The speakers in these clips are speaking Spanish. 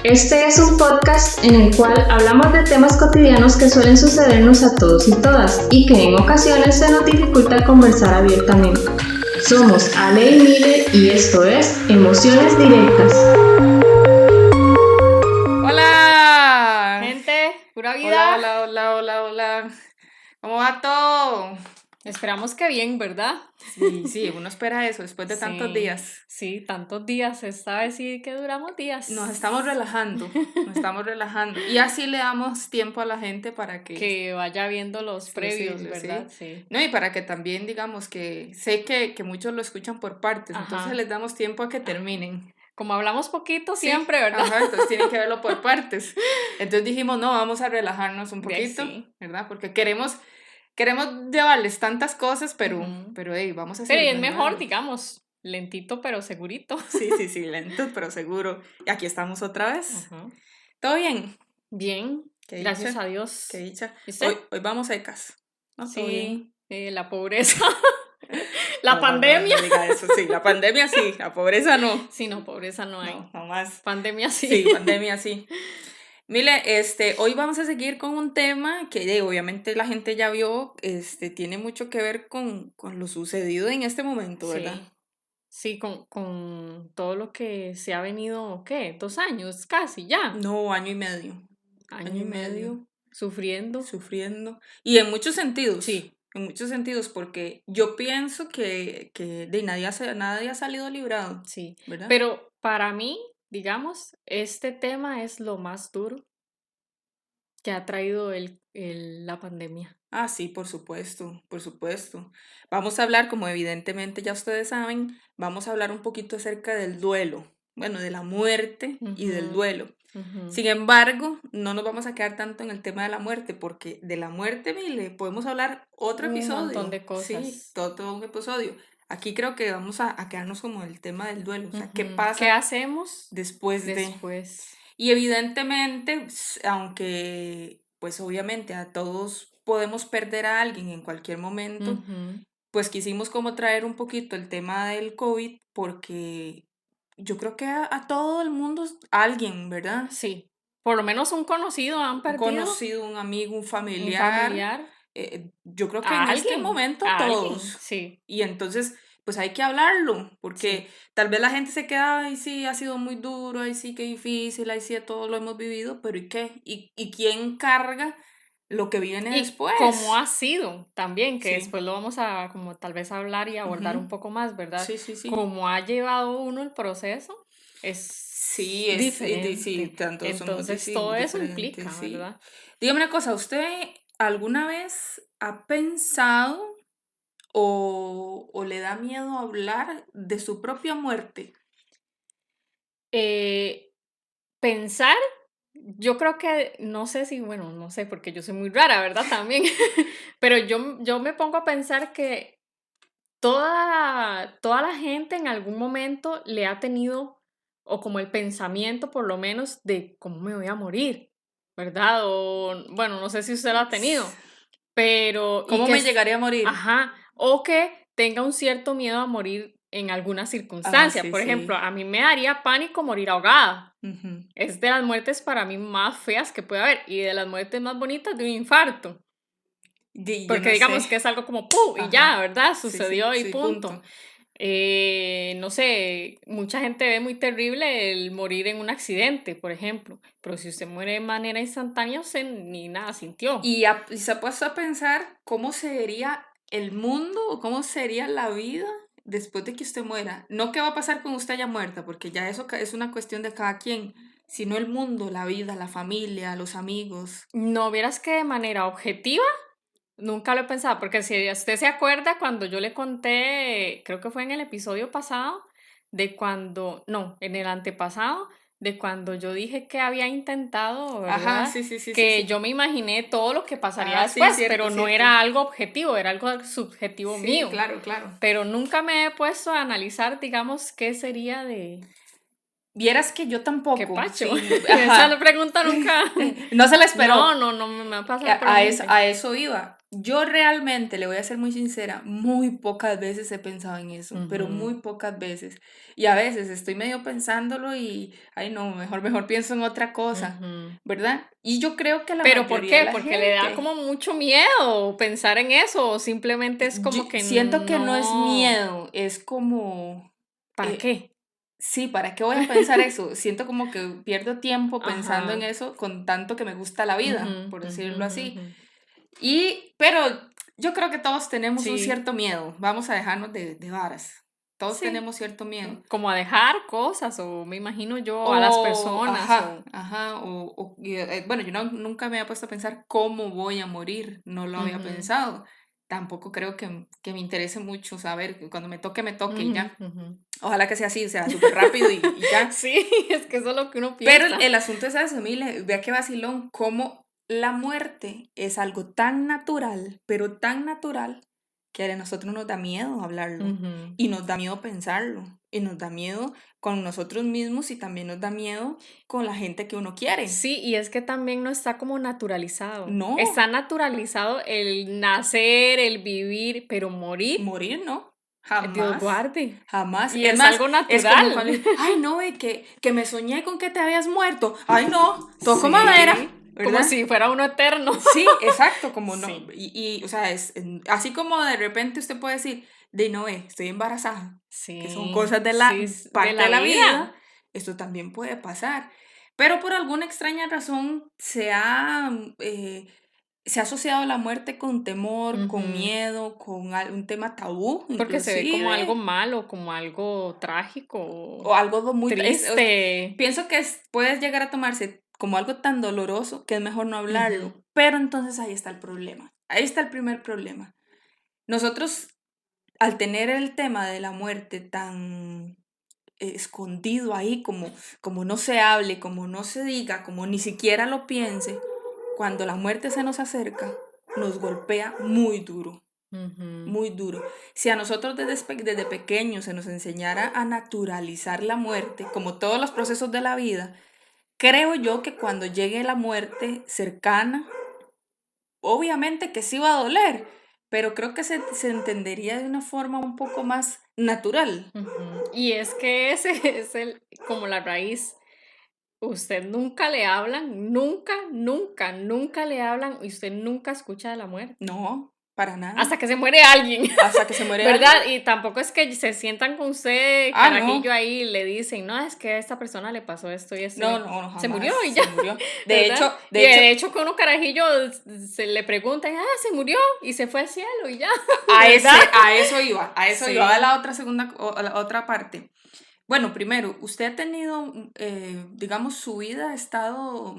Este es un podcast en el cual hablamos de temas cotidianos que suelen sucedernos a todos y todas y que en ocasiones se nos dificulta conversar abiertamente. Somos Ale y Mile y esto es Emociones Directas. ¡Hola! Gente, pura vida. Hola. ¿Cómo va todo? Esperamos que bien, ¿verdad? Sí, uno espera eso después de tantos días. Sí, tantos días. Esta vez sí que duramos días. Nos estamos relajando. Y así le damos tiempo a la gente para que vaya viendo los previos, sí, ¿verdad? Sí. No, y para que también, digamos, que sé que muchos lo escuchan por partes, Ajá. Entonces les damos tiempo a que terminen. Como hablamos poquito Sí, siempre, ¿verdad? Ajá, entonces tienen que verlo por partes. Entonces dijimos, no, vamos a relajarnos un poquito, Sí. ¿verdad? Porque queremos llevarles tantas cosas, pero vamos a hacer. Pero es mejor, digamos, lentito pero segurito. Sí, lento, pero seguro. Y aquí estamos otra vez. Ajá. ¿Todo bien? Bien, ¿Qué gracias dicha? a Dios. Qué dicha. ¿Usted? Hoy vamos secas. ¿No? ¿Todo Sí, bien? la pobreza. La No, pandemia. No diga eso, sí. La pandemia sí, la pobreza no. Sí, no, pobreza no hay. No más. Pandemia sí. Sí, pandemia sí. Mire, hoy vamos a seguir con un tema que obviamente la gente ya vio, tiene mucho que ver con lo sucedido en este momento, ¿verdad? Sí, con todo lo que se ha venido, ¿qué? 2 años casi ya. No, año y medio. Año y medio. Sufriendo. Sufriendo. Y en muchos sentidos. Sí. En muchos sentidos, porque yo pienso que de nadie ha salido librado. Sí. ¿Verdad? Pero para mí, digamos, este tema es lo más duro que ha traído la pandemia. Ah, sí, por supuesto. Vamos a hablar, como evidentemente ya ustedes saben, vamos a hablar un poquito acerca del duelo, bueno, de la muerte y del duelo. Sin embargo, no nos vamos a quedar tanto en el tema de la muerte, porque de la muerte, Mile, podemos hablar otro episodio. Un montón de cosas. Sí, todo un episodio. Aquí creo que vamos a quedarnos como en el tema del duelo, o sea, ¿qué pasa? ¿Qué hacemos después de? Después. Y evidentemente, aunque pues obviamente a todos podemos perder a alguien en cualquier momento, pues quisimos como traer un poquito el tema del COVID porque yo creo que a todo el mundo, alguien, ¿verdad? Sí, por lo menos un conocido han perdido. Un conocido, un amigo, un familiar. Yo creo que en este momento todos. Sí. Y entonces, pues hay que hablarlo, porque tal vez la gente se queda, ay sí, ha sido muy duro, ay sí, qué difícil, ay sí, todos lo hemos vivido, pero ¿y qué? ¿Y quién carga lo que viene después? ¿Cómo ha sido también? Que Sí. después lo vamos a como tal vez hablar y abordar un poco más, ¿verdad? Sí. ¿Cómo ha llevado uno el proceso? Es diferente. Sí, tanto entonces todo eso implica, sí. ¿verdad? Dígame una cosa, ¿usted alguna vez ha pensado o le da miedo hablar de su propia muerte? Pensar, yo creo que, no sé si, bueno, no sé, porque yo soy muy rara, ¿verdad? También, pero yo me pongo a pensar que toda la gente en algún momento le ha tenido, o como el pensamiento por lo menos, de cómo me voy a morir, ¿verdad? O, bueno, no sé si usted lo ha tenido, pero... ¿Cómo me llegaré a morir? Ajá, o que tenga un cierto miedo a morir en alguna circunstancia. Por ejemplo, a mí me daría pánico morir ahogada. Es de las muertes para mí más feas que puede haber y de las muertes más bonitas de un infarto. Porque digamos que es algo como ¡pum! Y ya, ¿verdad? Sucedió y punto. No sé, mucha gente ve muy terrible el morir en un accidente, por ejemplo. Pero si usted muere de manera instantánea, usted ni nada sintió. Y se ha puesto a pensar cómo sería el mundo o cómo sería la vida después de que usted muera. No qué va a pasar con usted ya muerta, porque ya eso es una cuestión de cada quien, sino el mundo, la vida, la familia, los amigos. No, vieras que de manera objetiva, nunca lo he pensado, porque si usted se acuerda cuando yo le conté, creo que fue en el episodio pasado, en el antepasado, de cuando yo dije que había intentado, ¿verdad? Ajá, sí. Que yo me imaginé todo lo que pasaría después, pero no era algo objetivo, era algo subjetivo mío. Claro. Pero nunca me he puesto a analizar, digamos, qué sería de... Vieras que yo tampoco. ¿Qué pacho? Sí, Esa pregunta nunca... No se la esperó. No me ha pasado por a eso iba. Yo realmente, le voy a ser muy sincera, muy pocas veces he pensado en eso, pero muy pocas veces. Y a veces estoy medio pensándolo y, ay no, mejor pienso en otra cosa, ¿verdad? Y yo creo que la ¿Pero por mayoría de qué? la Porque le da gente, como mucho miedo pensar en eso, o simplemente es como que siento que no es no. miedo, es como, ¿Para eh, qué? sí, ¿para qué voy a pensar eso? Siento como que pierdo tiempo pensando en Ajá. eso con tanto que me gusta la vida, Ujú, por ujú, decirlo así. ujú. Pero yo creo que todos tenemos un Sí, cierto miedo. Vamos a dejarnos de varas. Todos sí. tenemos cierto miedo. Como a dejar cosas, o me imagino yo a las O, personas, ajá, o. ajá, bueno, yo nunca me había puesto a pensar cómo voy a morir, no lo había Ujú, pensado. Tampoco creo que me interese mucho saber, que cuando me toque y ujú, ya. ujú. Ojalá que sea así, o sea, súper rápido y ya. Sí, es que eso es lo que uno Pero piensa. el asunto es eso, Mile, vea qué vacilón, cómo la muerte es algo tan natural, pero tan natural, que a nosotros nos da miedo hablarlo, Ujú. y nos da miedo pensarlo, y nos da miedo con nosotros mismos, y también nos da miedo con la gente que uno quiere. Sí, y es que también no está como naturalizado. No, Está naturalizado el nacer, el vivir, pero morir, morir no, Dios jamás, guarde. jamás. Y Es es más, algo es como natural. cuando, ay no, que me soñé con que te habías muerto, ay no, toco madera, Sí, como ¿verdad? si fuera uno eterno. Sí, exacto, como no, Sí, o sea, así como de repente usted puede decir, de no, estoy embarazada, que son sí, cosas de sí, la de parte la de la vida, vida. esto también puede pasar, pero por alguna extraña razón se ha asociado la muerte con temor, con Ujú. miedo, con un tema tabú, Porque se ve como algo inclusive, malo, como algo trágico, o algo muy, triste. pienso que puede llegar a tomarse como algo tan doloroso que es mejor no Ujú, hablarlo, pero entonces ahí está el problema, ahí está el primer problema. Nosotros, al tener el tema de la muerte tan escondido ahí, como no se hable, como no se diga, como ni siquiera lo piense, cuando la muerte se nos acerca, nos golpea muy duro, ujú. muy duro. Si a nosotros desde pequeños se nos enseñara a naturalizar la muerte, como todos los procesos de la vida, creo yo que cuando llegue la muerte cercana, obviamente que sí va a doler, pero creo que se entendería de una forma un poco más natural. Ujú. Y es que ese es como la raíz. Usted nunca le hablan, nunca, nunca, nunca le hablan y usted nunca escucha de la muerte. No, para Hasta nada. que se muere alguien, Hasta que se muere alguien. ¿verdad? Y tampoco es que se sientan con usted, Ah, carajillo, no. ahí y le dicen, no, es que a esta persona le pasó esto y esto. No, no, no, Se murió jamás. y ya, Se murió. De ¿verdad? hecho, Y de hecho con uno carajillo se le preguntan, se murió y se fue al cielo y ya, ¿verdad? a eso iba, a Sí. la otra a la otra parte. Bueno, primero, ¿usted ha tenido, digamos, su vida ha estado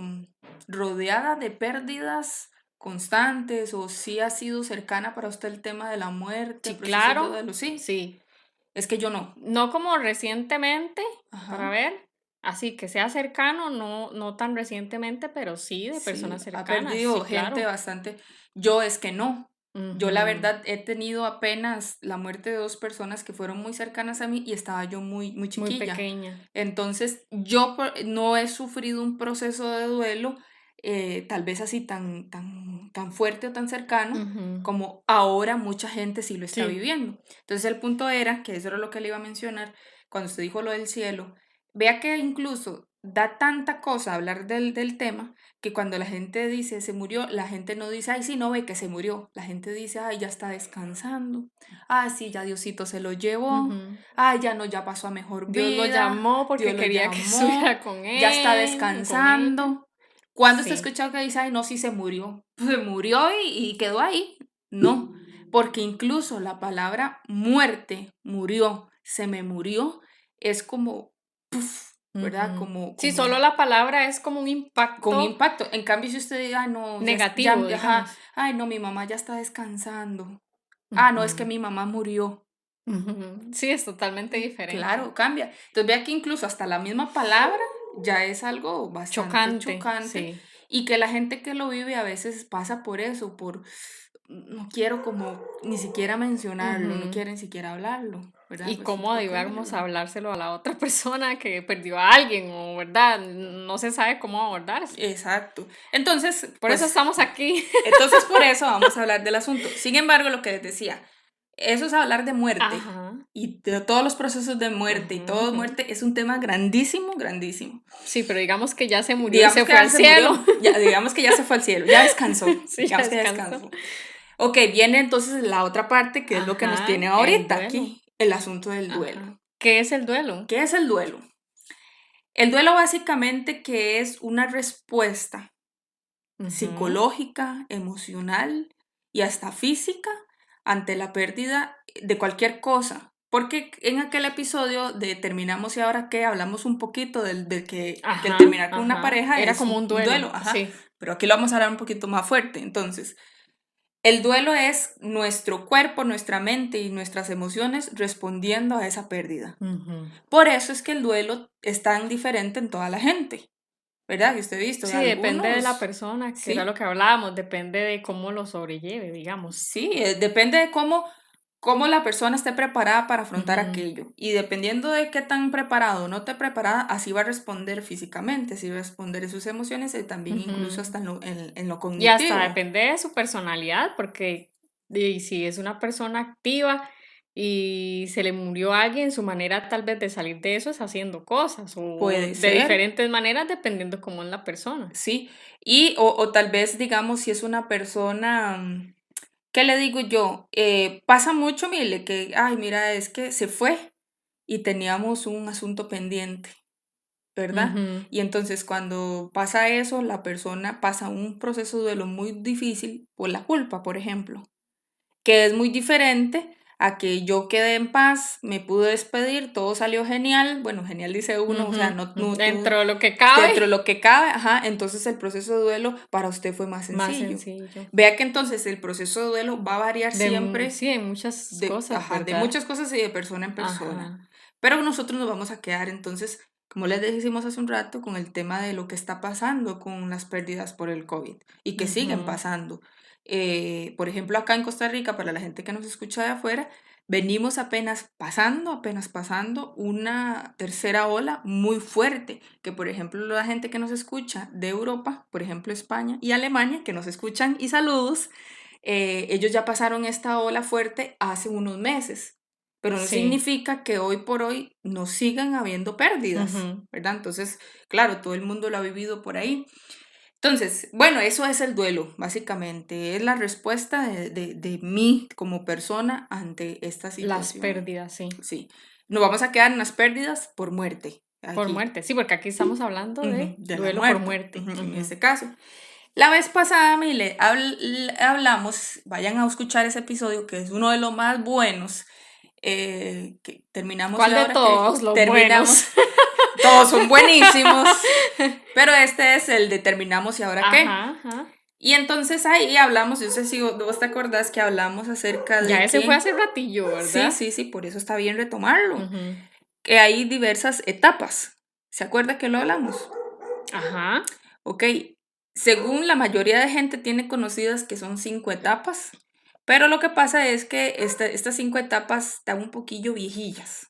rodeada de pérdidas constantes o sí ha sido cercana para usted el tema de la muerte, Sí, procesos de claro, duelo? Sí, sí. es que yo no. No como recientemente, Ajá. para ver, así que sea cercano, no, no tan recientemente, pero sí de Sí, personas ha cercanas, perdido sí, gente claro. bastante. Yo es que no. Yo la Ujú, verdad he tenido apenas la muerte de dos personas que fueron muy cercanas a mí y estaba yo muy, muy muy chiquilla. pequeña. Entonces yo no he sufrido un proceso de duelo tal vez así tan fuerte o tan cercano Ujú, como ahora mucha gente sí lo está sí, viviendo. Entonces el punto era, que eso era lo que le iba a mencionar, cuando usted dijo lo del cielo, vea que incluso da tanta cosa hablar del tema que cuando la gente dice se murió, la gente no dice, ay, sí, no ve que se murió. La gente dice, ay, ya está descansando. Ah, sí, ya Diosito se lo llevó. ujú. Ay, ya no, ya pasó a mejor Dios lo vida. llamó Dios porque lo quería que llamó. estuviera con Ya está él o con ella. descansando. ¿Cuándo usted ha Sí. escuchado que dice, ay, no, sí se murió? Se murió y quedó ahí. No, porque incluso la palabra muerte, murió, se me murió, es como, puf, ¿verdad? Ujú. Como, Sí, como solo la palabra es como un con impacto impacto. En cambio, si usted dice, ah, no, negativo, ajá, digamos. ay, no, mi mamá ya está descansando. Ah, no, es que Ujú, mi mamá murió. ujú. Sí, es totalmente diferente. Claro, cambia. Entonces vea que incluso hasta la misma palabra ya es algo bastante Chocante, chocante sí. y que la gente que lo vive a veces pasa por eso, no quiero como ni siquiera mencionarlo, no quiero ni siquiera hablarlo, ¿verdad? Y Pues, cómo íbamos a hablárselo a la otra persona que perdió a alguien, o verdad, no se sabe cómo abordarse. Exacto. Entonces, Por eso estamos aquí. Entonces, por eso vamos a hablar del asunto. Sin embargo, lo que les decía, eso es hablar de muerte. Ajá. Y de todos los procesos de muerte y todo muerte es un tema grandísimo, grandísimo. Sí, pero digamos que ya se murió y se fue al cielo. Digamos que ya se fue al cielo, ya descansó. Sí, digamos ya que ya descansó. descansó. Ok, viene entonces la otra parte que es lo que nos tiene ahorita aquí, el asunto del duelo. Ajá. ¿Qué es el duelo? ¿Qué es el duelo? El duelo básicamente que es una respuesta psicológica, emocional y hasta física ante la pérdida de cualquier cosa. Porque en aquel episodio de Terminamos y Ahora Qué hablamos un poquito del que el terminar con una pareja era es como un duelo. Sí. Pero aquí lo vamos a hablar un poquito más fuerte. Entonces, el duelo es nuestro cuerpo, nuestra mente y nuestras emociones respondiendo a esa pérdida. Por eso es que el duelo es tan diferente en toda la gente. ¿Verdad? Que usted ha visto. Sí, depende de la persona, que era lo que hablábamos, depende de cómo lo sobrelleve, digamos. Sí, depende de cómo la persona esté preparada para afrontar aquello. Y dependiendo de qué tan preparado o no esté preparada, así va a responder físicamente, así va a responder en sus emociones y también incluso hasta en lo cognitivo. Y hasta depende de su personalidad, porque si es una persona activa y se le murió a alguien, su manera tal vez de salir de eso es haciendo cosas o Puede de ser. diferentes maneras dependiendo cómo es la persona. Sí, y o tal vez digamos si es una persona, ¿qué le digo yo? Pasa mucho, Mile, que, ay, mira, es que se fue y teníamos un asunto pendiente, ¿verdad? Y entonces cuando pasa eso, la persona pasa un proceso de duelo muy difícil por la culpa, por ejemplo, que es muy diferente a que yo quedé en paz, me pude despedir, todo salió genial, bueno, genial dice uno, o sea, no dentro de lo que cabe. Dentro de lo que cabe, entonces el proceso de duelo para usted fue más sencillo. Más sencillo. Vea que entonces el proceso de duelo va a variar siempre. Sí, en muchas cosas, de muchas cosas y de persona en persona. Pero nosotros nos vamos a quedar entonces, como les decimos hace un rato, con el tema de lo que está pasando con las pérdidas por el COVID y que siguen pasando. Por ejemplo, acá en Costa Rica, para la gente que nos escucha de afuera, venimos apenas pasando una tercera ola muy fuerte, que por ejemplo la gente que nos escucha de Europa, por ejemplo España y Alemania, que nos escuchan y saludos, ellos ya pasaron esta ola fuerte hace unos meses. Pero no significa que hoy por hoy no sigan habiendo pérdidas, ¿verdad? Entonces, claro, todo el mundo lo ha vivido por ahí. Entonces, bueno, eso es el duelo, básicamente. Es la respuesta de mí como persona ante esta situación. Las pérdidas, sí. Sí. Nos vamos a quedar en las pérdidas por muerte. Aquí. Por muerte, sí, porque aquí estamos hablando de duelo muerte, por muerte. En este caso. La vez pasada, Mile, hablamos, vayan a escuchar ese episodio que es uno de los más buenos. Que terminamos. ¿Cuál de todos los buenos? Todos son buenísimos, pero este es el de Terminamos y Ahora Qué. Y entonces ahí hablamos, yo sé si vos te acordás que hablamos acerca de ya ese fue hace ratillo, ¿verdad? Sí, por eso está bien retomarlo. Que hay diversas etapas. ¿Se acuerda que lo hablamos? Ok, según la mayoría de gente tiene conocidas que son 5 etapas, pero lo que pasa es que estas 5 etapas están un poquillo viejillas.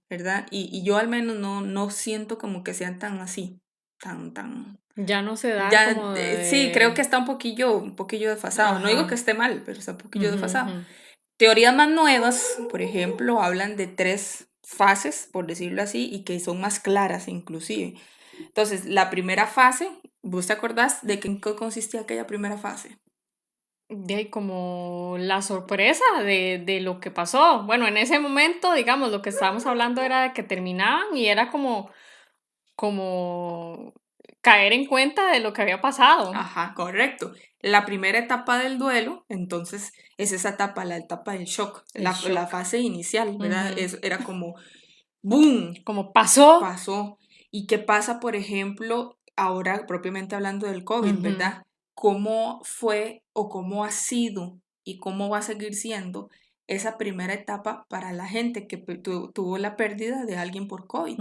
¿Verdad? Y yo al menos no siento como que sean tan así, tan... Ya no se da como Sí, creo que está un poquillo desfasado. No digo que esté mal, pero está un poquillo desfasado. Teorías más nuevas, por ejemplo, hablan de 3 fases, por decirlo así, y que son más claras inclusive. Entonces, la primera fase, ¿vos te acordás de en qué consistía aquella primera fase? De como la sorpresa de lo que pasó. Bueno, en ese momento, digamos, lo que estábamos hablando era de que terminaban y era como caer en cuenta de lo que había pasado. Correcto. La primera etapa del duelo, entonces, es esa etapa, la etapa del shock, la fase inicial, ¿verdad? Era como, ¡boom! Como pasó. ¿Y qué pasa, por ejemplo, ahora propiamente hablando del COVID, ¿verdad? ¿Cómo fue o cómo ha sido y cómo va a seguir siendo esa primera etapa para la gente que tuvo la pérdida de alguien por COVID?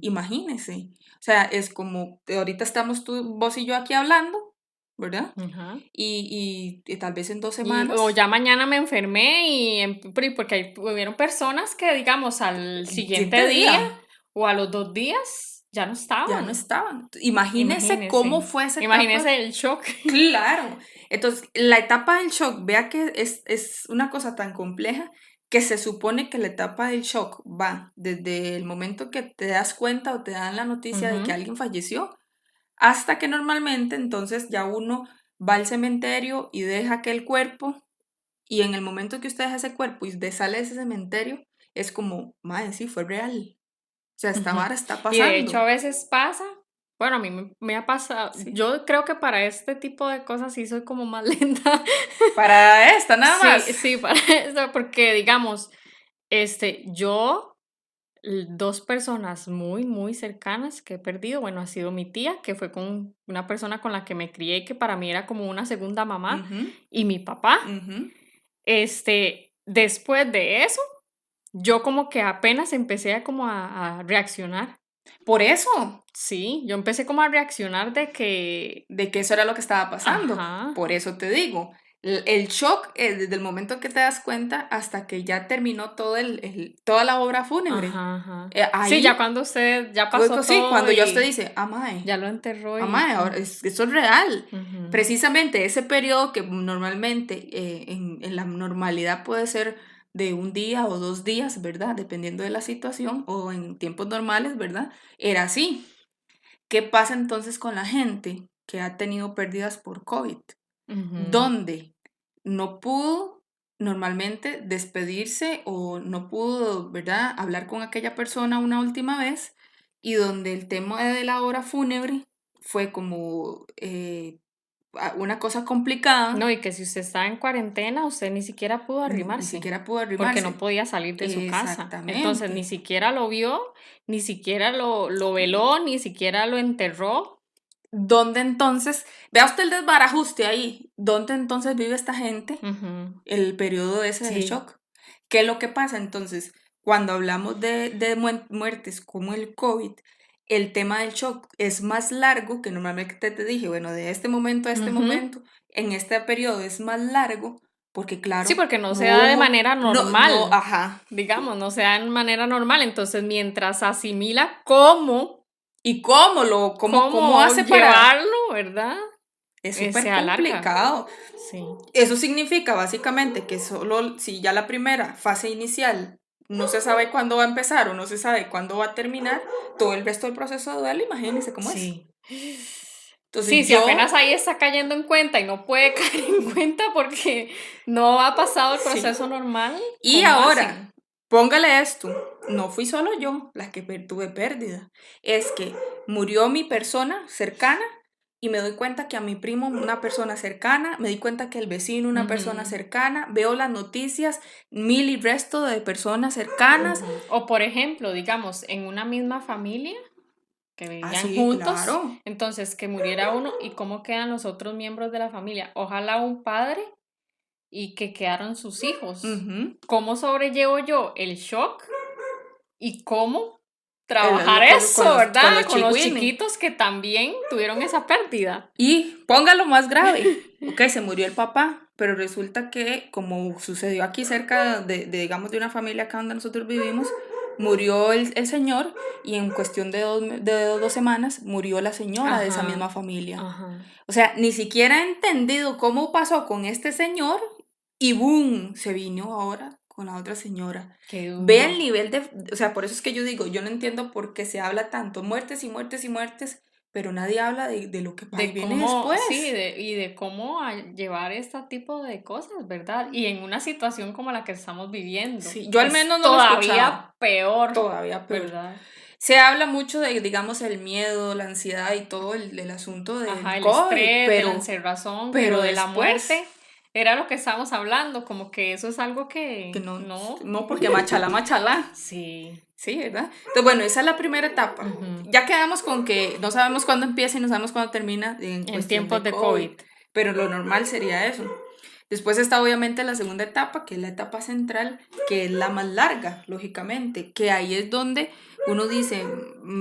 Imagínense. O sea, es como, ahorita estamos vos y yo aquí hablando, ¿verdad? Y tal vez en 2 semanas. O ya mañana me enfermé porque hubieron personas que, digamos, al siguiente día o a los 2 días ya no estaban. Ya no estaban. Imagínese cómo fue esa etapa. Imagínese el shock. Claro. Entonces, la etapa del shock, vea que es una cosa tan compleja que se supone que la etapa del shock va desde el momento que te das cuenta o te dan la noticia de que alguien falleció, hasta que normalmente entonces ya uno va al cementerio y deja aquel cuerpo, y en el momento que usted deja ese cuerpo y sale de ese cementerio, es como, madre, sí, fue real. O sea, esta vara está pasando. Y de hecho a veces pasa, bueno, a mí me ha pasado, Sí. yo creo que para este tipo de cosas sí soy como más lenta. Para esta nada más. Sí, para eso, porque digamos, yo... 2 personas muy, muy cercanas que he perdido, bueno, ha sido mi tía, que fue con una persona con la que me crié, que para mí era como una segunda mamá, y mi papá. Después de eso, yo como que apenas empecé a reaccionar. Por eso. Sí, yo empecé como a reaccionar de que eso era lo que estaba pasando. Ajá. Por eso te digo, el shock es desde el momento que te das cuenta hasta que ya terminó toda la obra fúnebre. Ajá. Ahí, sí, ya cuando usted ya pasó todo. Sí, cuando ya usted dice, mae, ya lo enterró. Mae, ahora eso es real. Precisamente ese periodo que normalmente en la normalidad puede ser de 1 día o 2 días, ¿verdad? Dependiendo de la situación, o en tiempos normales, ¿verdad? Era así. ¿Qué pasa entonces con la gente que ha tenido pérdidas por COVID? Donde no pudo normalmente despedirse o no pudo, ¿verdad?, hablar con aquella persona una última vez, y donde el tema de la hora fúnebre fue como una cosa complicada. No, y que si usted estaba en cuarentena, usted ni siquiera pudo arrimarse. Ni siquiera pudo arrimarse. Porque no podía salir de su casa. Exactamente. Entonces, ni siquiera lo vio, ni siquiera lo veló, ni siquiera lo enterró. ¿Dónde entonces, vea usted el desbarajuste ahí, dónde entonces vive esta gente? El periodo ese de shock? ¿Qué es lo que pasa? Entonces, cuando hablamos de muertes como el COVID, el tema del shock es más largo, que normalmente te dije, bueno, de este momento a este momento, en este periodo es más largo, porque claro... Sí, porque no se da de manera normal. Digamos, no se da de manera normal. Entonces, mientras asimila cómo... ¿Y cómo hace para llevarlo, verdad? Es súper complicado. Sí. Eso significa básicamente que solo si ya la primera fase inicial no se sabe cuándo va a empezar o no se sabe cuándo va a terminar, todo el resto del proceso de duelo, imagínense cómo es. Entonces, si apenas ahí está cayendo en cuenta y no puede caer en cuenta porque no ha pasado el proceso normal. Y ahora, póngale esto, no fui solo yo la que tuve pérdida, es que murió mi persona cercana y me doy cuenta que a mi primo una persona cercana, me di cuenta que el vecino una persona cercana, veo las noticias, 1000 y resto de personas cercanas. O por ejemplo, digamos, en una misma familia que vivían juntos, claro. Entonces que muriera uno y cómo quedan los otros miembros de la familia. Ojalá un padre y que quedaron sus hijos. ¿Cómo sobrellevo yo el shock? ¿Y cómo trabajar eso, verdad? Con los chiquitos que también tuvieron esa pérdida. Y póngalo más grave. Ok, se murió el papá, pero resulta que, como sucedió aquí cerca digamos, de una familia acá donde nosotros vivimos, murió el señor y en cuestión de 2 semanas murió la señora de esa misma familia. O sea, ni siquiera he entendido cómo pasó con este señor y ¡boom! Se vino ahora con la otra señora. Ve el nivel o sea, por eso es que yo digo, yo no entiendo por qué se habla tanto, muertes y muertes y muertes, pero nadie habla de lo que viene después. Sí, y de cómo llevar este tipo de cosas, ¿verdad? Y en una situación como la que estamos viviendo. Sí, yo al menos no lo escuchaba. Todavía peor. ¿Verdad? Se habla mucho de, digamos, el miedo, la ansiedad y todo el asunto del el COVID, estrés, de la encerrazón, pero de la muerte. Era lo que estábamos hablando, como que eso es algo que no, porque machala. Sí. Sí, ¿verdad? Entonces, bueno, esa es la primera etapa. Ya quedamos con que no sabemos cuándo empieza y no sabemos cuándo termina en tiempos de COVID. Pero lo normal sería eso. Después está obviamente la segunda etapa, que es la etapa central, que es la más larga, lógicamente, que ahí es donde uno dice,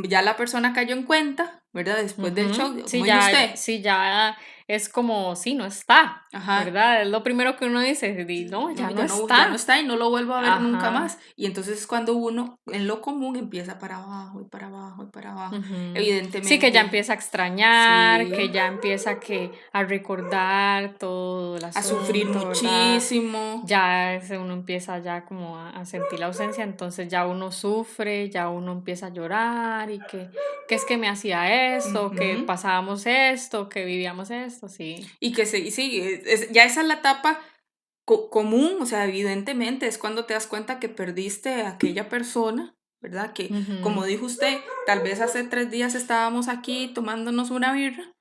ya la persona cayó en cuenta, ¿verdad? Después del shock, como dice usted. Sí, ya es como, sí, no está, Ajá. ¿verdad? Es lo primero que uno dice, no, ya no está. Ya no está y no lo vuelvo a ver nunca Ajá. más. Y entonces es cuando uno, en lo común, empieza para abajo y para abajo y para abajo. Evidentemente. Sí, que ya empieza a extrañar, Sí. que ya empieza a recordar todo el asunto, A sufrir muchísimo. ¿verdad? Ya uno empieza ya como a sentir la ausencia, entonces ya uno sufre, ya uno empieza a llorar y que es que me hacía esto, que pasábamos esto, que vivíamos esto, sí. Y que sí, ya esa es la etapa común, o sea, evidentemente es cuando te das cuenta que perdiste a aquella persona, ¿verdad? Que, como dijo usted, tal vez hace 3 días estábamos aquí tomándonos una birra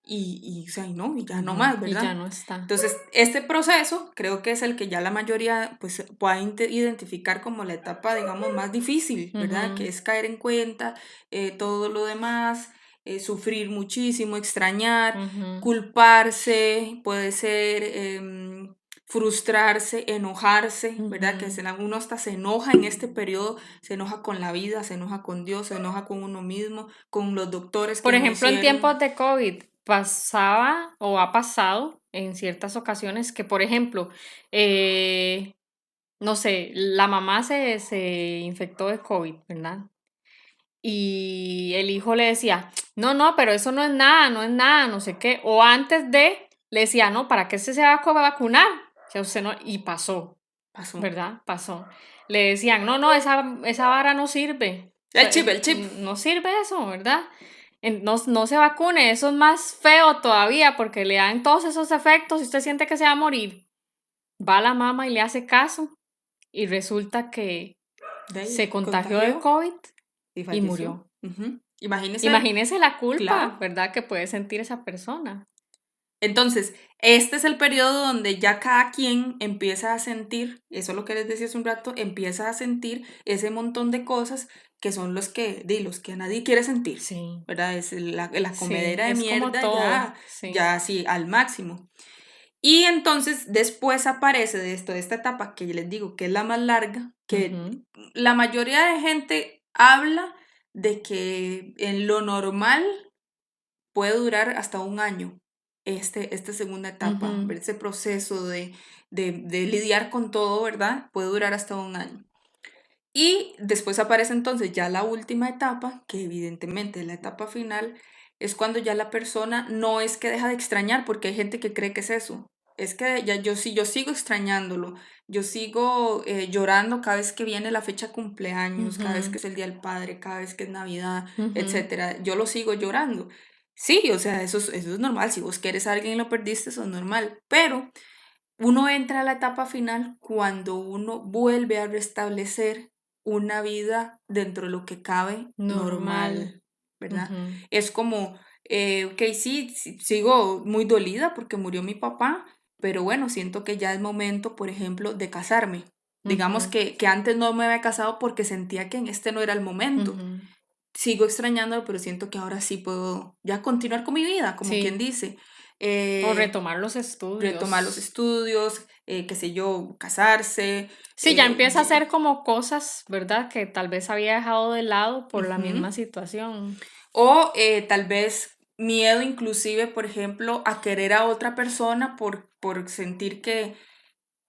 y o sea, no, y ya no más, ¿verdad? Y ya no está. Entonces, este proceso creo que es el que ya la mayoría pues pueda identificar como la etapa, digamos, más difícil, ¿verdad? Que es caer en cuenta, todo lo demás, sufrir muchísimo, extrañar, culparse, puede ser frustrarse, enojarse, ¿verdad? Que uno hasta se enoja en este periodo, se enoja con la vida, se enoja con Dios, se enoja con uno mismo, con los doctores. Por ejemplo, en tiempos de COVID pasaba o ha pasado en ciertas ocasiones que, por ejemplo, no sé, la mamá se infectó de COVID, ¿verdad? Y el hijo le decía, no, pero eso no es nada, no sé qué. O antes le decía, no, ¿para qué se va a vacunar? O sea, usted no, y pasó, ¿verdad? Pasó. Le decían, no, esa vara no sirve. El chip. No sirve eso, ¿verdad? No se vacune, eso es más feo todavía porque le dan todos esos efectos y usted siente que se va a morir. Va la mamá y le hace caso y resulta que se contagió de COVID y murió. Imagínese la culpa, claro, ¿verdad? Que puede sentir esa persona. Entonces, este es el periodo donde ya cada quien empieza a sentir, eso es lo que les decía hace un rato, empieza a sentir ese montón de cosas que son los que nadie quiere sentir, sí, ¿verdad? Es la comedera de mierda ya sí, al máximo. Y entonces después aparece de esta etapa que yo les digo que es la más larga, que la mayoría de gente habla de que en lo normal puede durar hasta un año. Esta segunda etapa, ese proceso de lidiar con todo, ¿verdad? Puede durar hasta un año. Y después aparece entonces ya la última etapa, que evidentemente la etapa final es cuando ya la persona no es que deja de extrañar, porque hay gente que cree que es eso. Es que ya yo sigo extrañándolo, yo sigo llorando cada vez que viene la fecha de cumpleaños, cada vez que es el Día del Padre, cada vez que es Navidad, etcétera. Yo lo sigo llorando. Sí, o sea, eso es normal. Si vos quieres a alguien y lo perdiste, eso es normal. Pero uno entra a la etapa final cuando uno vuelve a restablecer una vida dentro de lo que cabe normal, ¿verdad? Es como, ok, sí, sigo muy dolida porque murió mi papá, pero bueno, siento que ya es momento, por ejemplo, de casarme. Digamos que antes no me había casado porque sentía que en este no era el momento. Sigo extrañándolo, pero siento que ahora sí puedo ya continuar con mi vida, como quien dice. O retomar los estudios. Qué sé yo, casarse. Sí, ya empieza a hacer como cosas, ¿verdad? Que tal vez había dejado de lado por la misma situación. O tal vez miedo inclusive, por ejemplo, a querer a otra persona por sentir que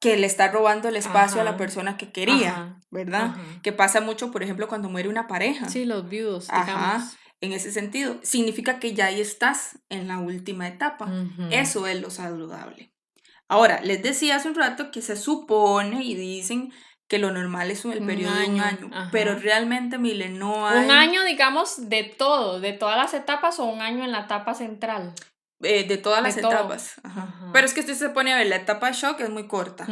le está robando el espacio a la persona que quería, ¿verdad? Que pasa mucho, por ejemplo, cuando muere una pareja. Sí, los viudos, digamos. En ese sentido, significa que ya ahí estás en la última etapa. Eso es lo saludable. Ahora, les decía hace un rato que se supone y dicen que lo normal es el periodo de un año, pero realmente, Mile, no hay... Un año, digamos, de todas las etapas, o un año en la etapa central. De todas las etapas. Pero es que usted se pone a ver, la etapa de shock es muy corta.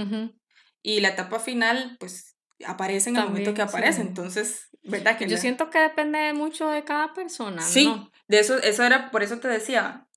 Y la etapa final, pues, aparece en el momento que aparece. Entonces, ¿verdad? Que yo siento que depende mucho de cada persona, sí, ¿no? De eso era, por eso te decía,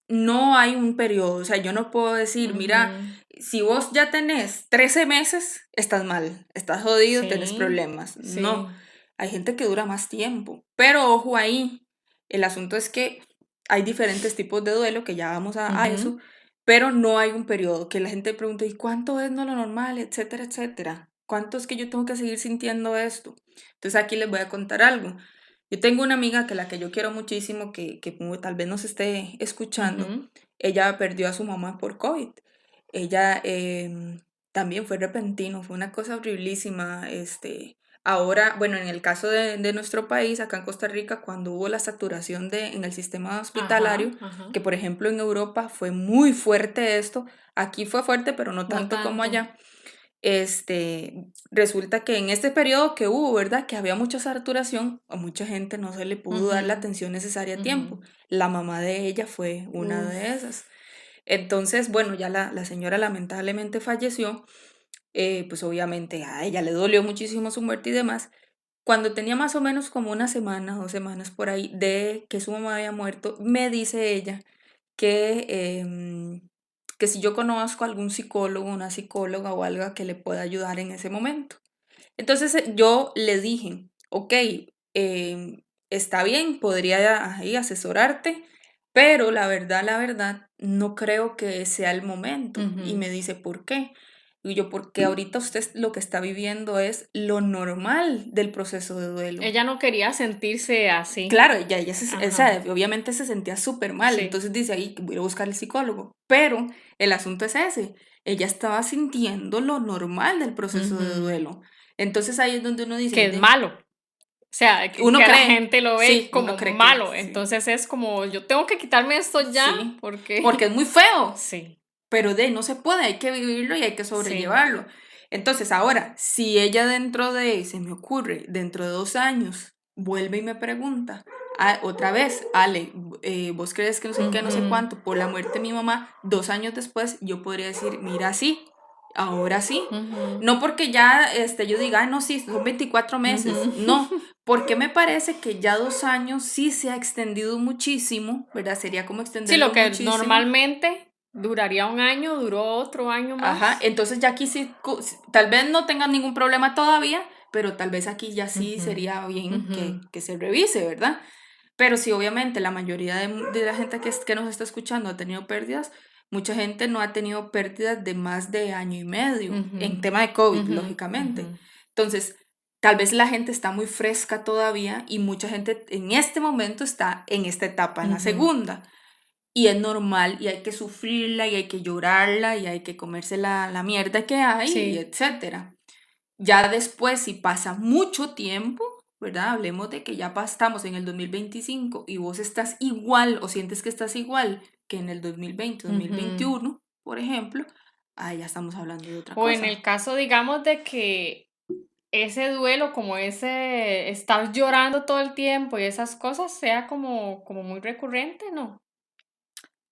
no hay un periodo. O sea, yo no puedo decir, mira, si vos ya tenés 13 meses, estás mal, estás jodido, tenés problemas. No, hay gente que dura más tiempo. Pero ojo ahí, el asunto es que hay diferentes tipos de duelo, que ya vamos a eso, pero no hay un periodo. Que la gente pregunta, ¿y cuánto es no lo normal? Etcétera, etcétera. ¿cuánto es que yo tengo que seguir sintiendo esto? Entonces aquí les voy a contar algo. Yo tengo una amiga que la que yo quiero muchísimo, que tal vez nos esté escuchando. Ella perdió a su mamá por COVID. Ella también fue repentino, fue una cosa horriblísima. Ahora, bueno, en el caso de nuestro país, acá en Costa Rica, cuando hubo la saturación en el sistema hospitalario, que por ejemplo en Europa fue muy fuerte esto, aquí fue fuerte, pero no tanto como allá. Resulta que en este periodo que hubo, ¿verdad? Que había mucha saturación, a mucha gente no se le pudo dar la atención necesaria a tiempo. La mamá de ella fue una de esas. Entonces, bueno, ya la señora lamentablemente falleció, pues obviamente a ella le dolió muchísimo su muerte y demás. Cuando tenía más o menos como una semana, 2 semanas por ahí, de que su mamá había muerto, me dice ella que si yo conozco a algún psicólogo, una psicóloga o algo que le pueda ayudar en ese momento. Entonces yo le dije, ok, está bien, podría ahí asesorarte, pero la verdad, no creo que sea el momento. Y me dice, ¿por qué? Y yo, porque ahorita usted lo que está viviendo es lo normal del proceso de duelo. Ella no quería sentirse así. Claro, ella obviamente se sentía súper mal, entonces dice ahí, voy a buscar al psicólogo, pero el asunto es ese, ella estaba sintiendo lo normal del proceso de duelo, entonces ahí es donde uno dice... Que es malo. O sea, que la gente lo ve como malo, entonces es como, yo tengo que quitarme esto ya, porque es muy feo. Sí. Pero no se puede, hay que vivirlo y hay que sobrellevarlo. Entonces ahora, si ella se me ocurre, dentro de 2 años, vuelve y me pregunta, otra vez, Ale, ¿vos crees que no sé qué, no sé cuánto, por la muerte de mi mamá, 2 años después, yo podría decir, mira, sí, ahora sí. No porque ya yo diga, no, sí, son 24 meses, no, porque me parece que ya 2 años sí se ha extendido muchísimo, ¿verdad? Sería como extenderlo muchísimo. Sí, lo que normalmente duraría 1 año, duró otro año más. Ajá, entonces ya aquí sí, tal vez no tengan ningún problema todavía, pero tal vez aquí ya sí sería bien que se revise, ¿verdad? Pero sí, obviamente, la mayoría de la gente que nos está escuchando ha tenido pérdidas. Mucha gente no ha tenido pérdidas de más de 1 año y medio en tema de COVID, lógicamente. Entonces, tal vez la gente está muy fresca todavía y mucha gente en este momento está en esta etapa, en la segunda. Y es normal y hay que sufrirla y hay que llorarla y hay que comerse la mierda que hay, y etcétera. Ya después, si pasa mucho tiempo, ¿verdad? Hablemos de que ya estamos en el 2025 y vos estás igual o sientes que estás igual que en el 2020, 2021, por ejemplo, ahí ya estamos hablando de otra cosa. O en el caso, digamos, de que ese duelo, como ese estar llorando todo el tiempo y esas cosas, sea como muy recurrente, ¿no?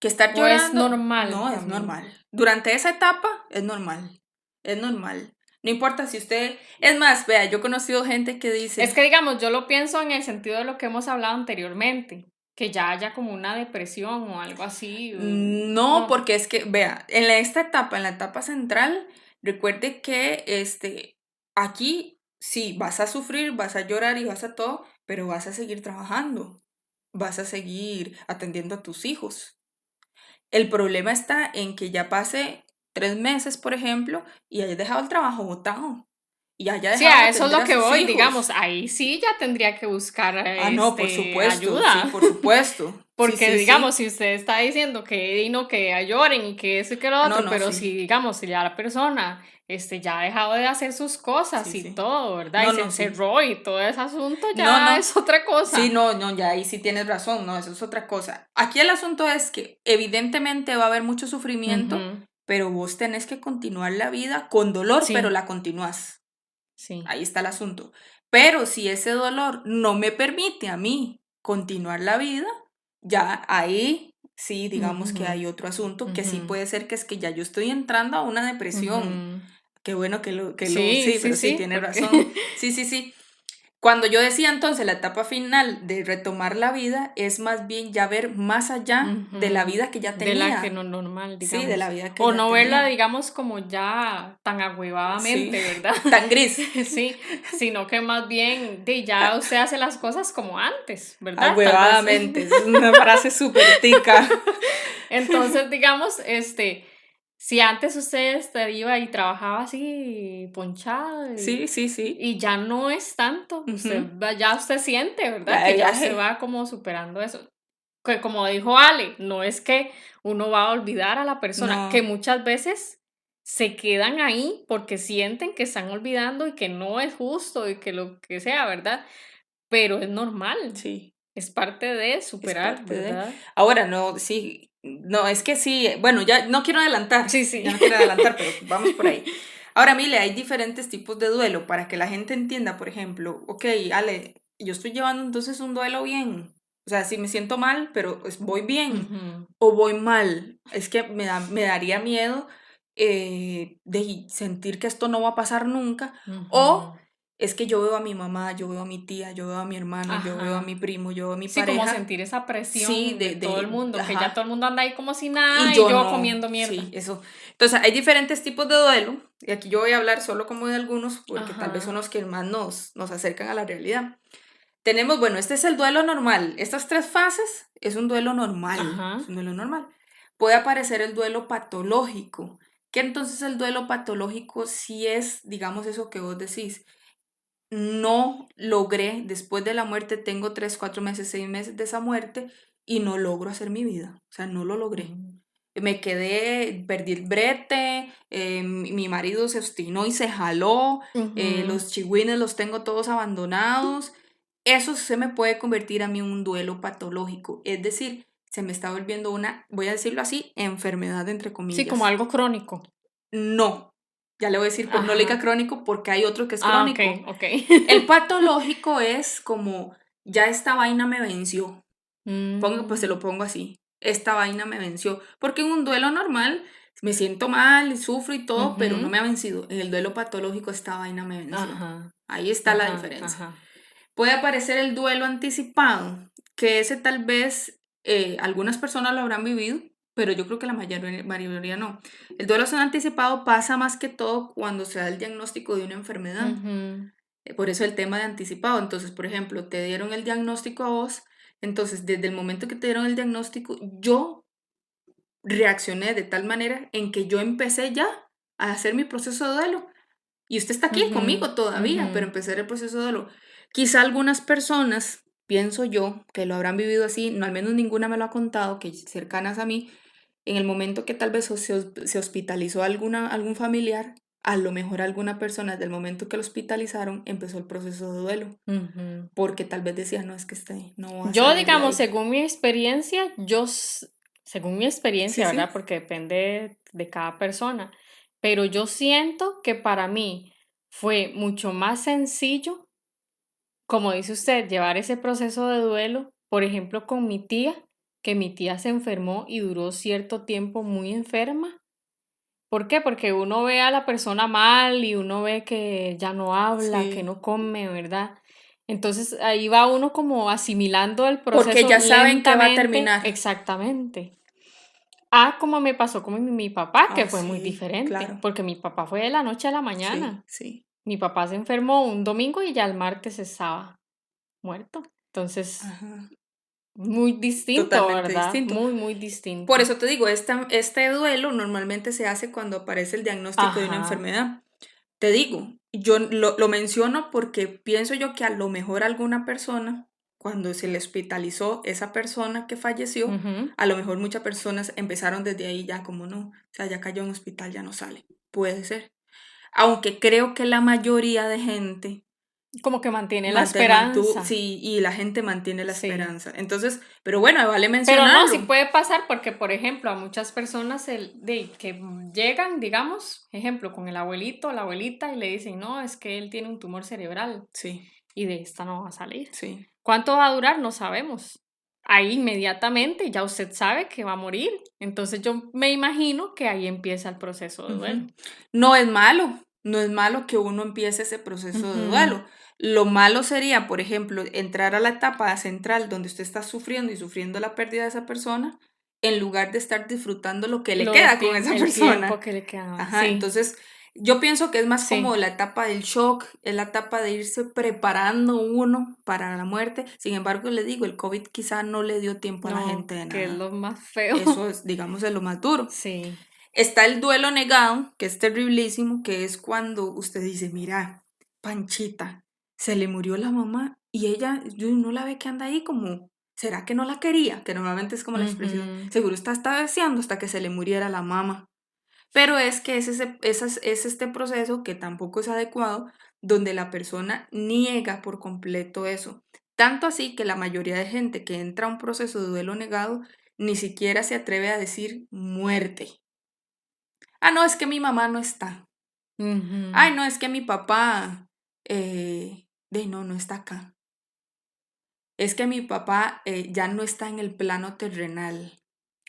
Que estar llorando... es normal. No, es normal. Durante esa etapa es normal. Es normal. No importa si usted... Es más, vea, yo he conocido gente que dice... Es que, digamos, yo lo pienso en el sentido de lo que hemos hablado anteriormente, que ya haya como una depresión o algo así. No, porque es que, vea, en la etapa central, recuerde que aquí sí, vas a sufrir, vas a llorar y vas a todo, pero vas a seguir trabajando. Vas a seguir atendiendo a tus hijos. El problema está en que ya pase 3 meses, por ejemplo, y hayas dejado el trabajo botado. Y haya dejado a eso es lo que voy, hijos. Digamos, ahí sí ya tendría que buscar no, por supuesto, ayuda. Sí, por supuesto. Porque, digamos, si usted está diciendo que lloren y que eso y que lo otro, pero si, digamos, si ya la persona ya ha dejado de hacer sus cosas y todo, ¿verdad? Y se encerró y todo ese asunto ya es otra cosa. Sí, ya ahí sí tienes razón, no, eso es otra cosa. Aquí el asunto es que evidentemente va a haber mucho sufrimiento, pero vos tenés que continuar la vida con dolor, pero la continúas. Sí. Ahí está el asunto. Pero si ese dolor no me permite a mí continuar la vida, ya ahí sí, digamos que hay otro asunto, que sí puede ser que es que ya yo estoy entrando a una depresión. Qué bueno que lo sí, tiene razón. Sí. Cuando yo decía entonces la etapa final de retomar la vida es más bien ya ver más allá de la vida que ya tenía. De la que no normal, digamos. Sí, de la vida que o ya no tenía. verla, digamos, como ya tan agüevadamente, ¿verdad? Tan gris. Sí, sino que más bien ya usted hace las cosas como antes, ¿verdad? Agüevadamente, es una frase súper tica. Entonces, digamos, Si antes usted iba y trabajaba así ponchado Sí, sí, sí. y ya no es tanto, ya usted siente, ¿verdad? Ya de Que ya viaje. usted va como superando eso. Que como dijo Ale, no es que uno va a olvidar a la persona, No. que muchas veces se quedan ahí porque sienten que están olvidando y que no es justo y que lo que sea, ¿verdad? Pero es normal, Sí, es parte de es superar, parte de. ¿verdad? Ahora, no, sí, no, es que sí, bueno, ya no quiero adelantar, Sí, sí. ya no quiero adelantar, pero vamos por ahí. Ahora, Mile, hay diferentes tipos de duelo para que la gente entienda, por ejemplo, ok, Ale, yo estoy llevando entonces un duelo bien, o sea, si me siento mal, pero pues voy bien, Ujú, o voy mal, es que me daría miedo de sentir que esto no va a pasar nunca, o ujú. es que yo veo a mi mamá, yo veo a mi tía, yo veo a mi hermano, yo veo a mi Ajá. primo, yo veo a mi Sí, como pareja. sentir esa Sí, presión de todo el mundo, que ya todo ajá. el mundo anda ahí como si Y nada y yo yo no, comiendo sí, mierda. eso. Entonces, hay diferentes tipos de duelo, y aquí yo voy a hablar solo como de algunos, porque tal vez son Ajá, los que más nos acercan a la realidad. Tenemos, bueno, este es el duelo normal. Estas 3 fases es un duelo normal, ajá. es un duelo normal. Puede aparecer el duelo patológico, que entonces el duelo patológico sí es, digamos, eso que vos decís. No logré, después de la muerte, tengo 3, 4 meses, 6 meses de esa muerte y no logro hacer mi vida, o sea, no lo logré. Mm, Me quedé, perdí el brete, mi marido se obstinó y se jaló, ujú. los chigüines los tengo todos abandonados. Eso se me puede convertir a mí en un duelo patológico, es decir, se me está volviendo una, voy a decirlo así, enfermedad entre Sí, como comillas. algo crónico. No, ya le voy a decir, no le diga Ajá. crónico porque hay otro que es Ah, ok, crónico. ok. El patológico es como, ya esta vaina me venció. Pues se lo Mm, pongo así. Esta vaina me venció. Porque en un duelo normal me siento mal y sufro y todo, pero no ujú. me ha vencido. En el duelo patológico esta vaina me venció. Ajá, Ahí está la ajá, diferencia. ajá. Puede aparecer el duelo anticipado, que ese tal vez algunas personas lo habrán vivido, pero yo creo que la mayoría no. El duelo anticipado pasa más que todo cuando se da el diagnóstico de una enfermedad. Ujú, Por eso el tema de anticipado. Entonces, por ejemplo, te dieron el diagnóstico a vos, entonces desde el momento que te dieron el diagnóstico, yo reaccioné de tal manera en que yo empecé ya a hacer mi proceso de duelo. Y usted está aquí ujú, conmigo todavía, pero ujú, empecé el proceso de duelo. Quizá algunas personas, pienso yo, que lo habrán vivido así, no al menos ninguna me lo ha contado, que cercanas a mí, en el momento que tal vez se hospitalizó algún familiar, a lo mejor alguna persona, desde el momento que lo hospitalizaron, empezó el proceso de duelo, ujú. porque tal vez decía, no, es que no va a Yo, salir de digamos, ahí. según mi experiencia, según mi Sí, experiencia, sí. ¿verdad? Porque depende de cada persona, pero yo siento que para mí fue mucho más sencillo, como dice usted, llevar ese proceso de duelo, por ejemplo, con mi tía, que mi tía se enfermó y duró cierto tiempo muy enferma. ¿Por qué? Porque uno ve a la persona mal y uno ve que ya no habla, que Sí. no come, ¿verdad? Entonces ahí va uno como asimilando el Porque proceso ya saben que va a lentamente, terminar. exactamente. Ah, como me pasó con mi papá, que Ah, fue muy sí, diferente, claro. porque mi papá fue de la noche a la Sí, mañana. sí. Mi papá se enfermó un domingo y ya el martes estaba muerto. Entonces, Ajá. muy distinto, Totalmente ¿verdad? distinto. Muy, muy Por distinto. eso te digo, este duelo normalmente se hace cuando aparece el diagnóstico de una Ajá. enfermedad. Te digo, yo lo menciono porque pienso yo que a lo mejor alguna persona, cuando se le hospitalizó esa persona que falleció, Ujú. a lo mejor muchas personas empezaron desde ahí ya como no, o sea, ya cayó en hospital, ya no sale. Puede ser. Aunque creo que la mayoría de gente Como que mantiene la esperanza. sí, y la gente mantiene la Sí. esperanza. Entonces, pero bueno, vale Pero no, sí mencionarlo. puede pasar porque, por ejemplo, a muchas personas que llegan, digamos, ejemplo, con el abuelito o la abuelita y le dicen, no, es que él tiene un tumor cerebral Sí, y de esta no va a salir. sí. ¿Cuánto va a durar? No sabemos. Ahí inmediatamente ya usted sabe que va a morir. Entonces yo me imagino que ahí empieza el proceso de duelo. Ujú. No es malo, no es malo que uno empiece ese proceso de Ujú. duelo. Lo malo sería, por ejemplo, entrar a la etapa central donde usted está sufriendo y sufriendo la pérdida de esa persona, en lugar de estar disfrutando lo que le queda con esa El tiempo persona. que le queda. Ajá, Sí, entonces yo pienso que es más como sí. la etapa del shock, es la etapa de irse preparando uno para la muerte. Sin embargo, le digo, el COVID quizá no le dio tiempo a la No, gente de que es nada. lo más feo. Eso es, digamos, es lo más duro. Sí. Está el duelo negado, que es terriblísimo, que es cuando usted dice, mira, Panchita, se le murió la mamá y ella, yo no la ve que anda ahí como, ¿será que no la quería? Que normalmente es como la expresión, seguro está deseando hasta que se le muriera la mamá. Pero es que es este proceso que tampoco es adecuado, donde la persona niega por completo eso. Tanto así que la mayoría de gente que entra a un proceso de duelo negado ni siquiera se atreve a decir muerte. Ah, no, es que mi mamá no está. Ay, no, es que mi papá, no está acá. Es que mi papá ya no está en el plano terrenal.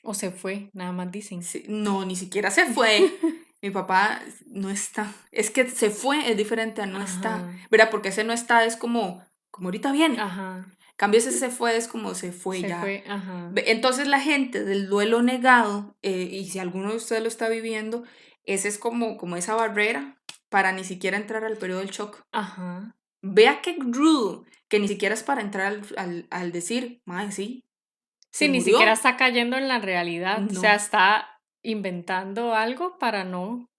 O se fue, nada más dicen. Sí, no, ni siquiera se fue. Mi papá no está. Es que se fue es diferente a no está. ¿Verdad? Porque ese no está es como ahorita viene. Ajá. Cambio ese se fue es como se fue ya. Se fue, ajá. Entonces la gente del duelo negado, y si alguno de ustedes lo está viviendo, ese es como esa barrera para ni siquiera entrar al periodo del shock. Ajá. Vea qué rudo, que ni siquiera es para entrar al decir, madre, sí. Sí, ni siquiera está cayendo en la realidad. No. O sea, está inventando algo para no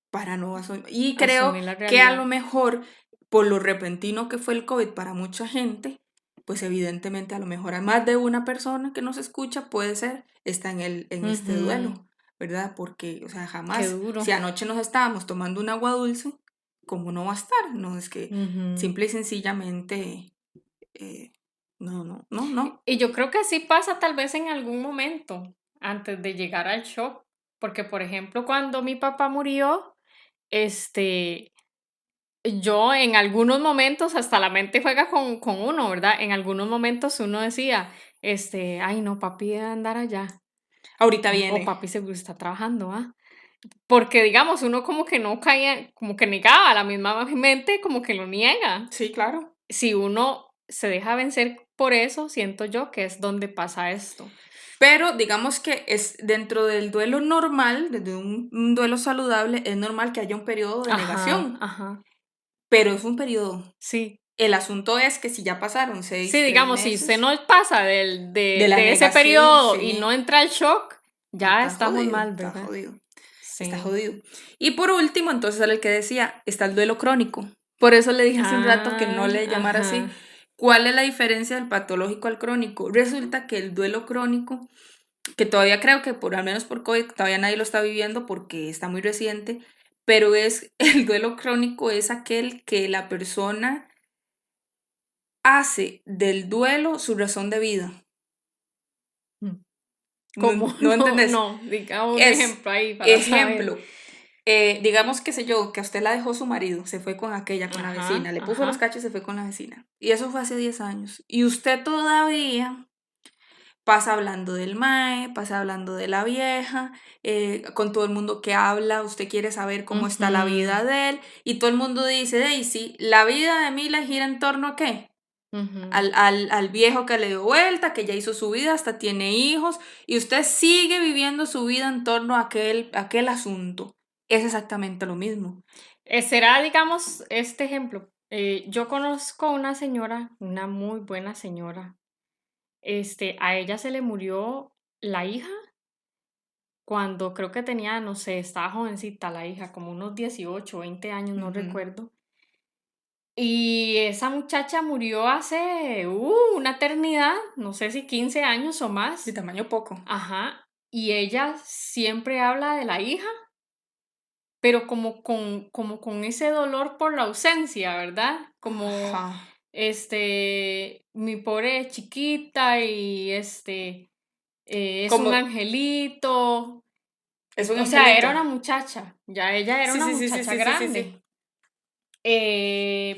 asumir. Y creo que a lo mejor, por lo repentino que fue el COVID para mucha gente, pues evidentemente a lo mejor a más de una persona que nos escucha puede ser, está en este duelo, ¿verdad? Porque, o sea, jamás, Qué duro. si anoche nos estábamos tomando un agua dulce, ¿cómo no va a estar? No, es que simple y sencillamente, no. Y yo creo que sí pasa tal vez en algún momento, antes de llegar al shock, porque por ejemplo, cuando mi papá murió, yo en algunos momentos, hasta la mente juega con uno, ¿verdad? En algunos momentos uno decía, ay no, papi debe andar allá. Ahorita viene. O papi seguro está trabajando, ¿ah? Porque digamos, uno como que no caía, como que negaba, la misma mente como que lo niega. Sí, claro. Si uno se deja vencer por eso, siento yo que es donde pasa esto. Pero digamos que es dentro del duelo normal, desde un duelo saludable, es normal que haya un periodo de negación. Ajá. Pero es un periodo. Sí. El asunto es que si ya pasaron 6 Sí, digamos, meses, si usted no pasa de ese negación, periodo sí, y no entra al shock, ya estamos jodido, mal, ¿verdad? Está jodido. Sí. Está jodido. Y por último, entonces era el que decía, está el duelo crónico. Por eso le dije hace un rato que no le llamara así. ¿Cuál es la diferencia del patológico al crónico? Resulta que el duelo crónico, que todavía creo que al menos por COVID todavía nadie lo está viviendo porque está muy reciente, pero el duelo crónico es aquel que la persona hace del duelo su razón de vida. ¿Cómo? ¿No entendés? No, digamos un ejemplo ahí para saber. Digamos, qué sé yo, que a usted la dejó su marido, se fue con aquella, con la vecina, le puso los cachos y se fue con la vecina. Y eso fue hace 10 años. Y usted todavía pasa hablando del mae, pasa hablando de la vieja, con todo el mundo que habla, usted quiere saber cómo está la vida de él, y todo el mundo dice, Daisy, la vida de Mila gira en torno a ¿qué? Al viejo que le dio vuelta, que ya hizo su vida, hasta tiene hijos, y usted sigue viviendo su vida en torno a aquel asunto. Es exactamente lo mismo. Será, digamos, este ejemplo. Yo conozco una señora, una muy buena señora. A ella se le murió la hija cuando creo que tenía, no sé, estaba jovencita la hija, como unos 18 o 20 años, no recuerdo. Y esa muchacha murió hace una eternidad, no sé si 15 años o más. De tamaño poco. Ajá. Y ella siempre habla de la hija, pero como con ese dolor por la ausencia, ¿verdad? Como, mi pobre chiquita y es un angelito. O sea, era una muchacha, ya ella era una muchacha grande.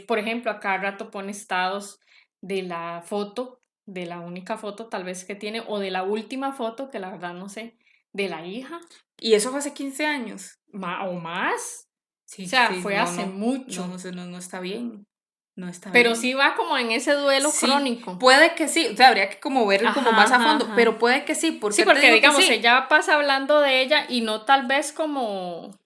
Por ejemplo, a cada rato pone estados de la foto, de la única foto tal vez que tiene, o de la última foto, que la verdad no sé, de la hija. ¿Y eso fue hace 15 años? ¿O más? Sí, o sea, fue hace mucho. No está bien. No está bien. Pero sí va como en ese duelo crónico. Puede que sí, o sea, habría que como ver como más a fondo, pero puede que sí. Sí, porque digamos, ella pasa hablando de ella y no tal vez como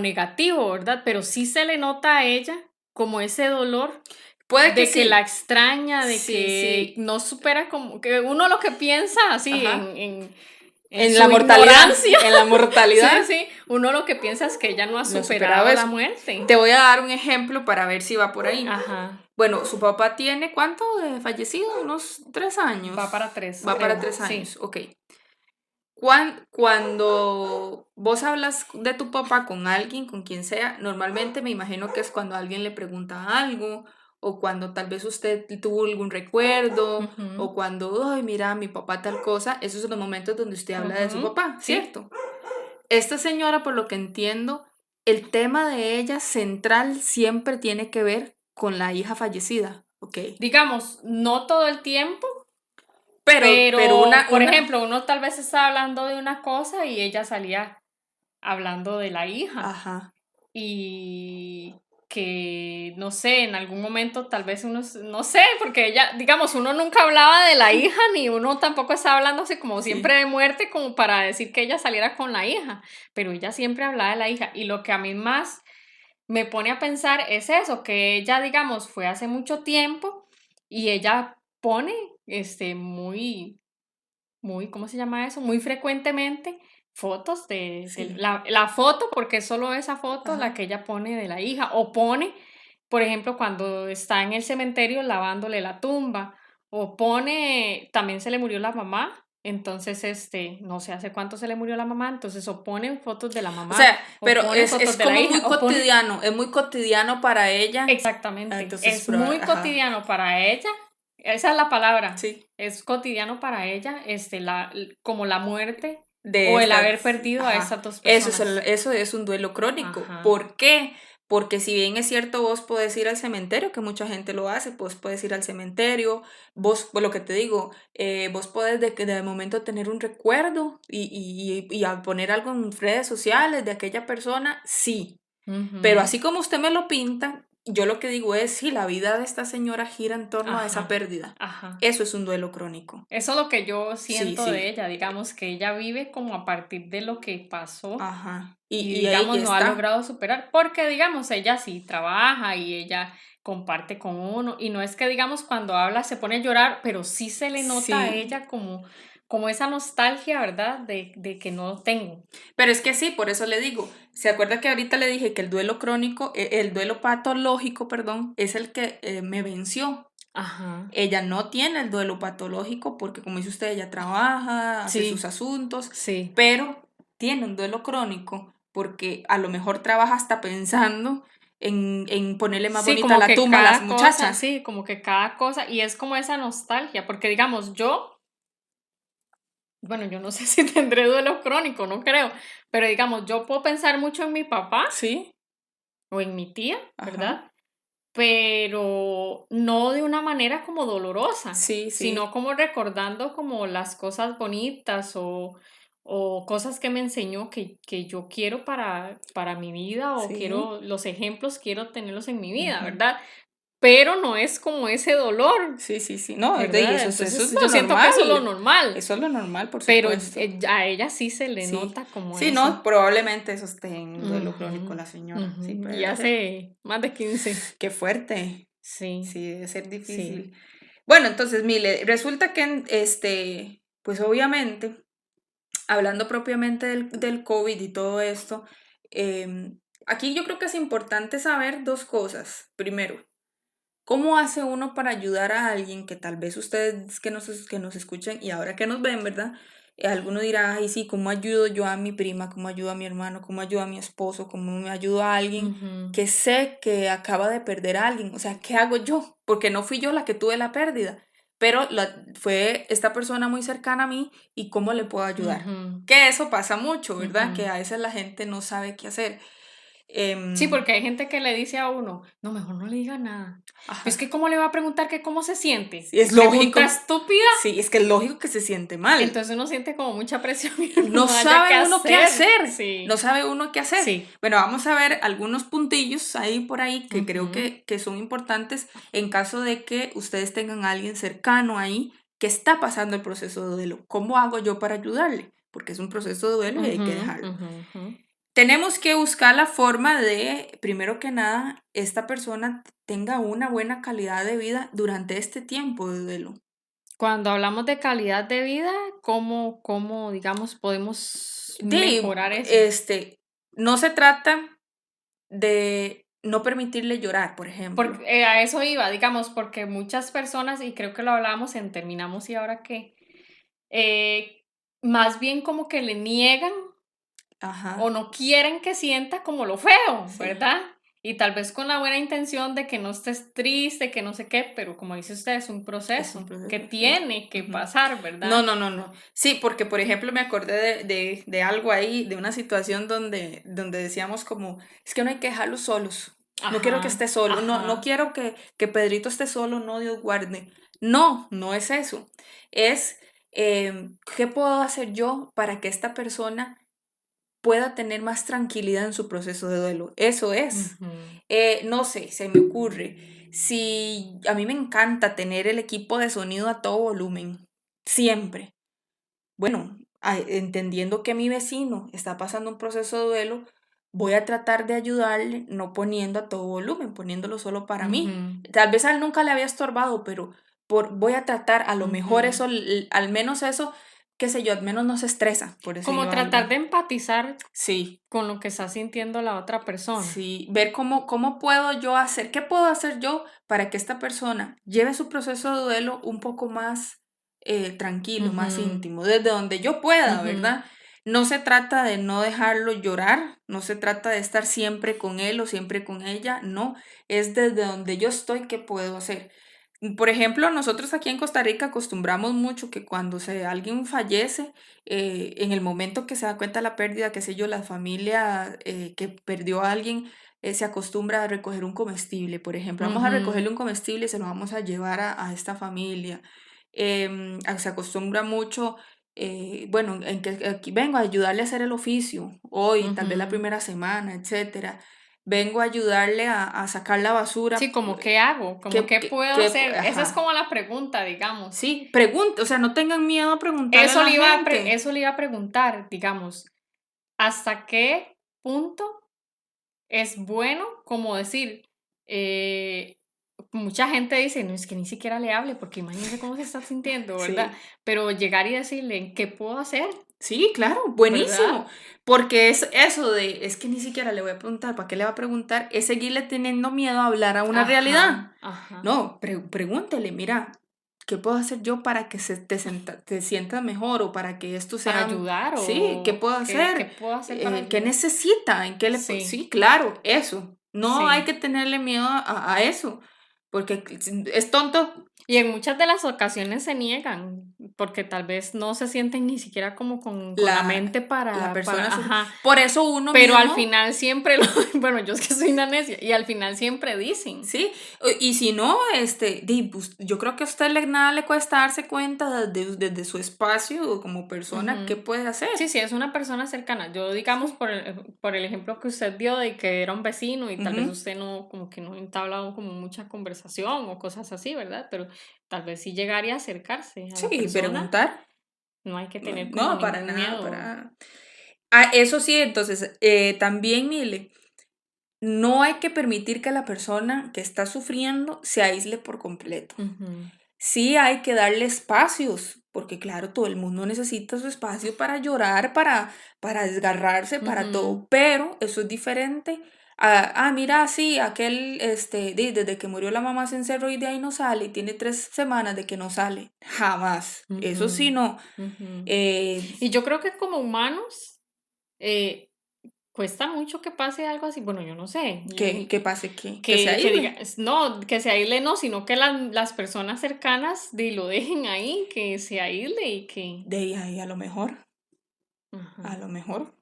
negativo, ¿verdad? Pero sí se le nota a ella como ese dolor puede de que la extraña, de que no supera como que uno lo que piensa así en la mortalidad. En la mortalidad. Sí, uno lo que piensa es que ella no ha superado la muerte. Te voy a dar un ejemplo para ver si va por ahí. Ajá. Bueno, su papá tiene, ¿cuánto de fallecido? Unos 3 años. Va para 3. Va para 3 años, sí. ok. Cuando vos hablas de tu papá con alguien, con quien sea, normalmente me imagino que es cuando alguien le pregunta algo, o cuando tal vez usted tuvo algún recuerdo, o cuando, ay, mira, mi papá tal cosa. Esos son los momentos donde usted habla de su papá, ¿cierto? Esta señora, por lo que entiendo, el tema de ella central siempre tiene que ver con la hija fallecida, ¿ok? Digamos, no todo el tiempo, pero por ejemplo, uno tal vez está hablando de una cosa y ella salía hablando de la hija. Ajá. Y que, no sé, en algún momento tal vez uno, no sé, porque ella, digamos, uno nunca hablaba de la hija, ni uno tampoco estaba hablando así como siempre de muerte, como para decir que ella saliera con la hija, pero ella siempre hablaba de la hija. Y lo que a mí más me pone a pensar es eso, que ella, digamos, fue hace mucho tiempo y ella pone, muy, ¿cómo se llama eso? Muy frecuentemente fotos de la foto, porque es solo esa foto la que ella pone de la hija, o pone, por ejemplo, cuando está en el cementerio lavándole la tumba, o pone, también se le murió la mamá, entonces, no sé hace cuánto se le murió la mamá, entonces o ponen fotos de la mamá. O sea, pero es como muy cotidiano, es muy cotidiano para ella. Exactamente, es muy cotidiano para ella. Esa es la palabra. Sí. Es cotidiano para ella, como la muerte o el haber perdido a esas dos personas. Eso es un duelo crónico. Ajá. ¿Por qué? Porque si bien es cierto, vos podés ir al cementerio, que mucha gente lo hace, vos podés ir al cementerio, vos, pues lo que te digo, vos podés de momento tener un recuerdo y a poner algo en redes sociales de aquella persona, sí. Pero así como usted me lo pinta, yo lo que digo es, sí, la vida de esta señora gira en torno a esa pérdida. Ajá. Eso es un duelo crónico. Eso es lo que yo siento de ella, digamos, que ella vive como a partir de lo que pasó. Ajá. Y digamos, no ha logrado superar, porque digamos, ella sí trabaja y ella comparte con uno, y no es que digamos cuando habla se pone a llorar, pero sí se le nota a ella como esa nostalgia, ¿verdad? De que no tengo. Pero es que sí, por eso le digo, ¿se acuerda que ahorita le dije que el duelo crónico, el duelo patológico, perdón, es el que me venció? Ajá. Ella no tiene el duelo patológico porque, como dice usted, ella trabaja, hace sus asuntos, pero tiene un duelo crónico porque a lo mejor trabaja hasta pensando en ponerle más bonita la tumba a las muchachas. Sí, como que cada cosa, y es como esa nostalgia, porque digamos, yo no sé si tendré duelo crónico, no creo, pero digamos, yo puedo pensar mucho en mi papá. Sí. O en mi tía, ¿verdad? Pero no de una manera como dolorosa, sino como recordando como las cosas bonitas o cosas que me enseñó que yo quiero para mi vida, o quiero los ejemplos, quiero tenerlos en mi vida, ¿verdad? Pero no es como ese dolor. Sí. No, eso es yo siento que eso es lo normal. Eso es lo normal, por supuesto. Pero a ella sí se le nota como eso. Sí, no, probablemente eso esté en duelo crónico la señora. Sí, pero y hace más de 15. Qué fuerte. Sí. Sí, debe ser difícil. Bueno, entonces, Mile, resulta que, pues obviamente, hablando propiamente del COVID y todo esto, aquí yo creo que es importante saber dos cosas. Primero, ¿cómo hace uno para ayudar a alguien que tal vez ustedes que nos escuchen y ahora que nos ven, ¿verdad? Alguno dirá, ay, sí, ¿cómo ayudo yo a mi prima? ¿Cómo ayudo a mi hermano? ¿Cómo ayudo a mi esposo? ¿Cómo me ayudo a alguien que sé que acaba de perder a alguien? O sea, ¿qué hago yo? Porque no fui yo la que tuve la pérdida, pero fue esta persona muy cercana a mí, y ¿cómo le puedo ayudar? Que eso pasa mucho, ¿verdad? Que a veces la gente no sabe qué hacer. Sí, porque hay gente que le dice a uno, no, mejor no le diga nada. Es que ¿cómo le va a preguntar que cómo se siente? Sí, es lógico. ¿Pregunta estúpida? Sí, es que es lógico que se siente mal. Entonces uno siente como mucha presión. No sabe uno qué hacer. Sí. No sabe uno qué hacer. Sí. Bueno, vamos a ver algunos puntillos ahí por ahí que creo que son importantes en caso de que ustedes tengan a alguien cercano ahí que está pasando el proceso de duelo. ¿Cómo hago yo para ayudarle? Porque es un proceso de duelo y hay que dejarlo. Tenemos que buscar la forma de, primero que nada, esta persona tenga una buena calidad de vida durante este tiempo de duelo. cuando hablamos de calidad de vida, ¿cómo digamos, podemos mejorar eso? No se trata de no permitirle llorar, por ejemplo. Porque, a eso iba, digamos, porque muchas personas, y creo que lo hablamos en Terminamos y Ahora Qué, más bien como que le niegan o no quieren que sienta como lo feo, Sí. ¿verdad? Y tal vez con la buena intención de que no estés triste, que no sé qué, pero como dice usted, es un proceso que tiene que pasar, ¿verdad? No. Sí, porque por ejemplo me acordé de algo ahí, de una situación donde decíamos como, es que no hay que dejarlos solos. No quiero que esté solo, no quiero que Pedrito esté solo, no, Dios guarde. No es eso. Es, ¿qué puedo hacer yo para que esta persona pueda tener más tranquilidad en su proceso de duelo? Eso es. No sé, se me ocurre. Si a mí me encanta tener el equipo de sonido a todo volumen, siempre. Bueno, entendiendo que mi vecino está pasando un proceso de duelo, voy a tratar de ayudarle, no poniendo a todo volumen, poniéndolo solo para mí. Tal vez a él nunca le había estorbado, pero voy a tratar, a lo mejor eso, al menos eso, qué sé yo, al menos no se estresa, por decirlo Como tratar algo. de empatizar Sí. con lo que está sintiendo la otra persona. Sí, ver cómo puedo yo hacer, qué puedo hacer yo para que esta persona lleve su proceso de duelo un poco más tranquilo, más íntimo, desde donde yo pueda, ¿verdad? No se trata de no dejarlo llorar, no se trata de estar siempre con él o siempre con ella, no, es desde donde yo estoy, qué puedo hacer. Por ejemplo, nosotros aquí en Costa Rica acostumbramos mucho que cuando alguien fallece, en el momento que se da cuenta de la pérdida, qué sé yo, la familia que perdió a alguien se acostumbra a recoger un comestible, por ejemplo. Vamos a recogerle un comestible y se lo vamos a llevar a esta familia. Se acostumbra mucho, bueno, en que aquí vengo a ayudarle a hacer el oficio, hoy, tal vez la primera semana, etcétera. Vengo a ayudarle a sacar la basura. Sí, como qué hago, como qué puedo hacer. Esa es como la pregunta, digamos. Sí, pregunta, o sea, no tengan miedo a preguntarle a la gente. Eso le iba a preguntar, digamos, ¿hasta qué punto es bueno como decir, mucha gente dice, no, es que ni siquiera le hable, porque imagínense cómo se está sintiendo, ¿verdad? Sí. Pero llegar y decirle, ¿qué puedo hacer? Sí, claro, buenísimo. ¿Verdad? Porque es eso es que ni siquiera le voy a preguntar, ¿para qué le va a preguntar? Es seguirle teniendo miedo a hablar a una realidad. No, pregúntele, mira, ¿qué puedo hacer yo para que te sientas mejor o para que esto sea... Para ayudar Sí, ¿qué puedo hacer? ¿Qué puedo hacer para ¿Qué ayudar? necesita? ¿En qué le Sí. Sí, claro, eso. No Sí. hay que tenerle miedo a eso, porque es tonto. Y en muchas de las ocasiones se niegan, porque tal vez no se sienten ni siquiera como con la mente para... La persona ajá. Por eso uno Pero mismo... al final siempre bueno, yo es que soy una necia, y al final siempre dicen. Sí, y si no, pues, yo creo que a usted nada le cuesta darse cuenta desde su espacio como persona qué puede hacer. Sí, es una persona cercana. Yo, digamos, por el ejemplo que usted dio de que era un vecino y tal vez usted no, como que no entablaba como mucha conversación o cosas así, ¿verdad? Pero tal vez sí llegaría a acercarse a la persona. Preguntar. No hay que tener como para ningún nada, miedo. para nada. Eso sí, entonces, también, Mile, no hay que permitir que la persona que está sufriendo se aísle por completo. Sí hay que darle espacios, porque claro, todo el mundo necesita su espacio para llorar, para desgarrarse, para todo, pero eso es diferente. Mira, sí, aquel, desde que murió la mamá se encerró y de ahí no sale, y tiene 3 semanas de que no sale, jamás, eso sí no. Y yo creo que como humanos, cuesta mucho que pase algo así, bueno, yo no sé. ¿Qué pase? ¿Que se Que aísle? no, que se aísle no, sino que las personas cercanas lo dejen ahí, que se aísle y que... De ahí a lo mejor, a lo mejor.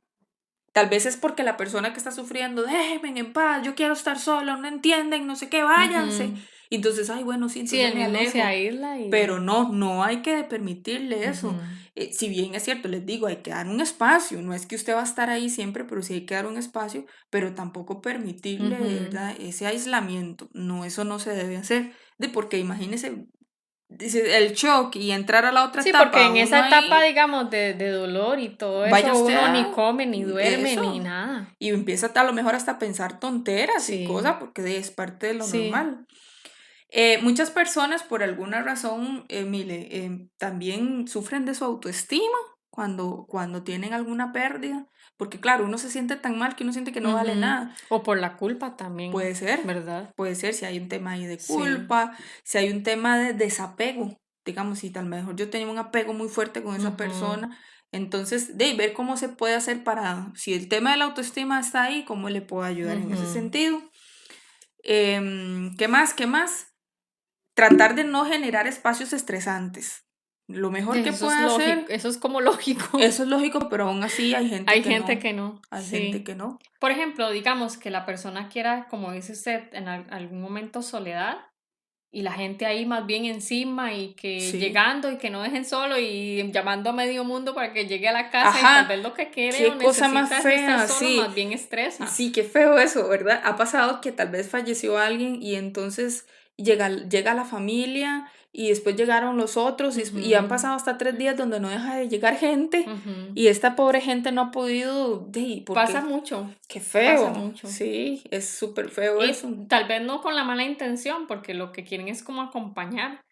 Tal vez es porque la persona que está sufriendo, déjenme en paz, yo quiero estar sola, no entienden, no sé qué, váyanse. Y entonces, ay, bueno, sí, entonces el me mismo alejo. se aísla Pero no hay que permitirle eso. Si bien es cierto, les digo, hay que dar un espacio, no es que usted va a estar ahí siempre, pero sí hay que dar un espacio, pero tampoco permitirle, ¿verdad? Ese aislamiento. No, eso no se debe hacer. Porque imagínese, dice, el shock y entrar a la otra etapa. Sí, porque en esa uno etapa, ahí, digamos, de dolor y todo vaya eso, usted uno a- ni come, ni duerme, eso. ni nada. Y empieza a lo mejor hasta a pensar tonteras y Sí. cosas, porque es parte de lo Sí. normal. Muchas personas por alguna razón, Mile, también sufren de su autoestima cuando tienen alguna pérdida, porque claro, uno se siente tan mal que uno siente que no vale nada. O por la culpa también, Puede ser, ¿verdad? puede ser si hay un tema ahí de Sí. culpa, si hay un tema de desapego, digamos, si tal mejor yo tenía un apego muy fuerte con esa persona, entonces de ver cómo se puede hacer para, si el tema de la autoestima está ahí, cómo le puedo ayudar en ese sentido. ¿Qué más? ¿Qué más? Tratar de no generar espacios estresantes. Lo mejor que Eso puede es lógico, hacer, eso es como lógico. eso es lógico, pero aún así hay gente Hay que gente no. que no. Hay Sí. gente que no. Por ejemplo, digamos que la persona quiera, como dice usted, en algún momento soledad y la gente ahí más bien encima y que Sí. llegando y que no dejen solo y llamando a medio mundo para que llegue a la casa y Ajá, tal vez lo que quiere qué o cosa necesita más es fea, estar solo, sí. más bien estresa. Sí, qué feo eso, ¿verdad? Ha pasado que tal vez falleció alguien y entonces llega la familia y después llegaron los otros y han pasado hasta 3 días donde no deja de llegar gente y esta pobre gente no ha podido, Pasa porque mucho. qué feo, Pasa mucho. sí, es súper feo Y eso. tal vez no con la mala intención, porque lo que quieren es como acompañar.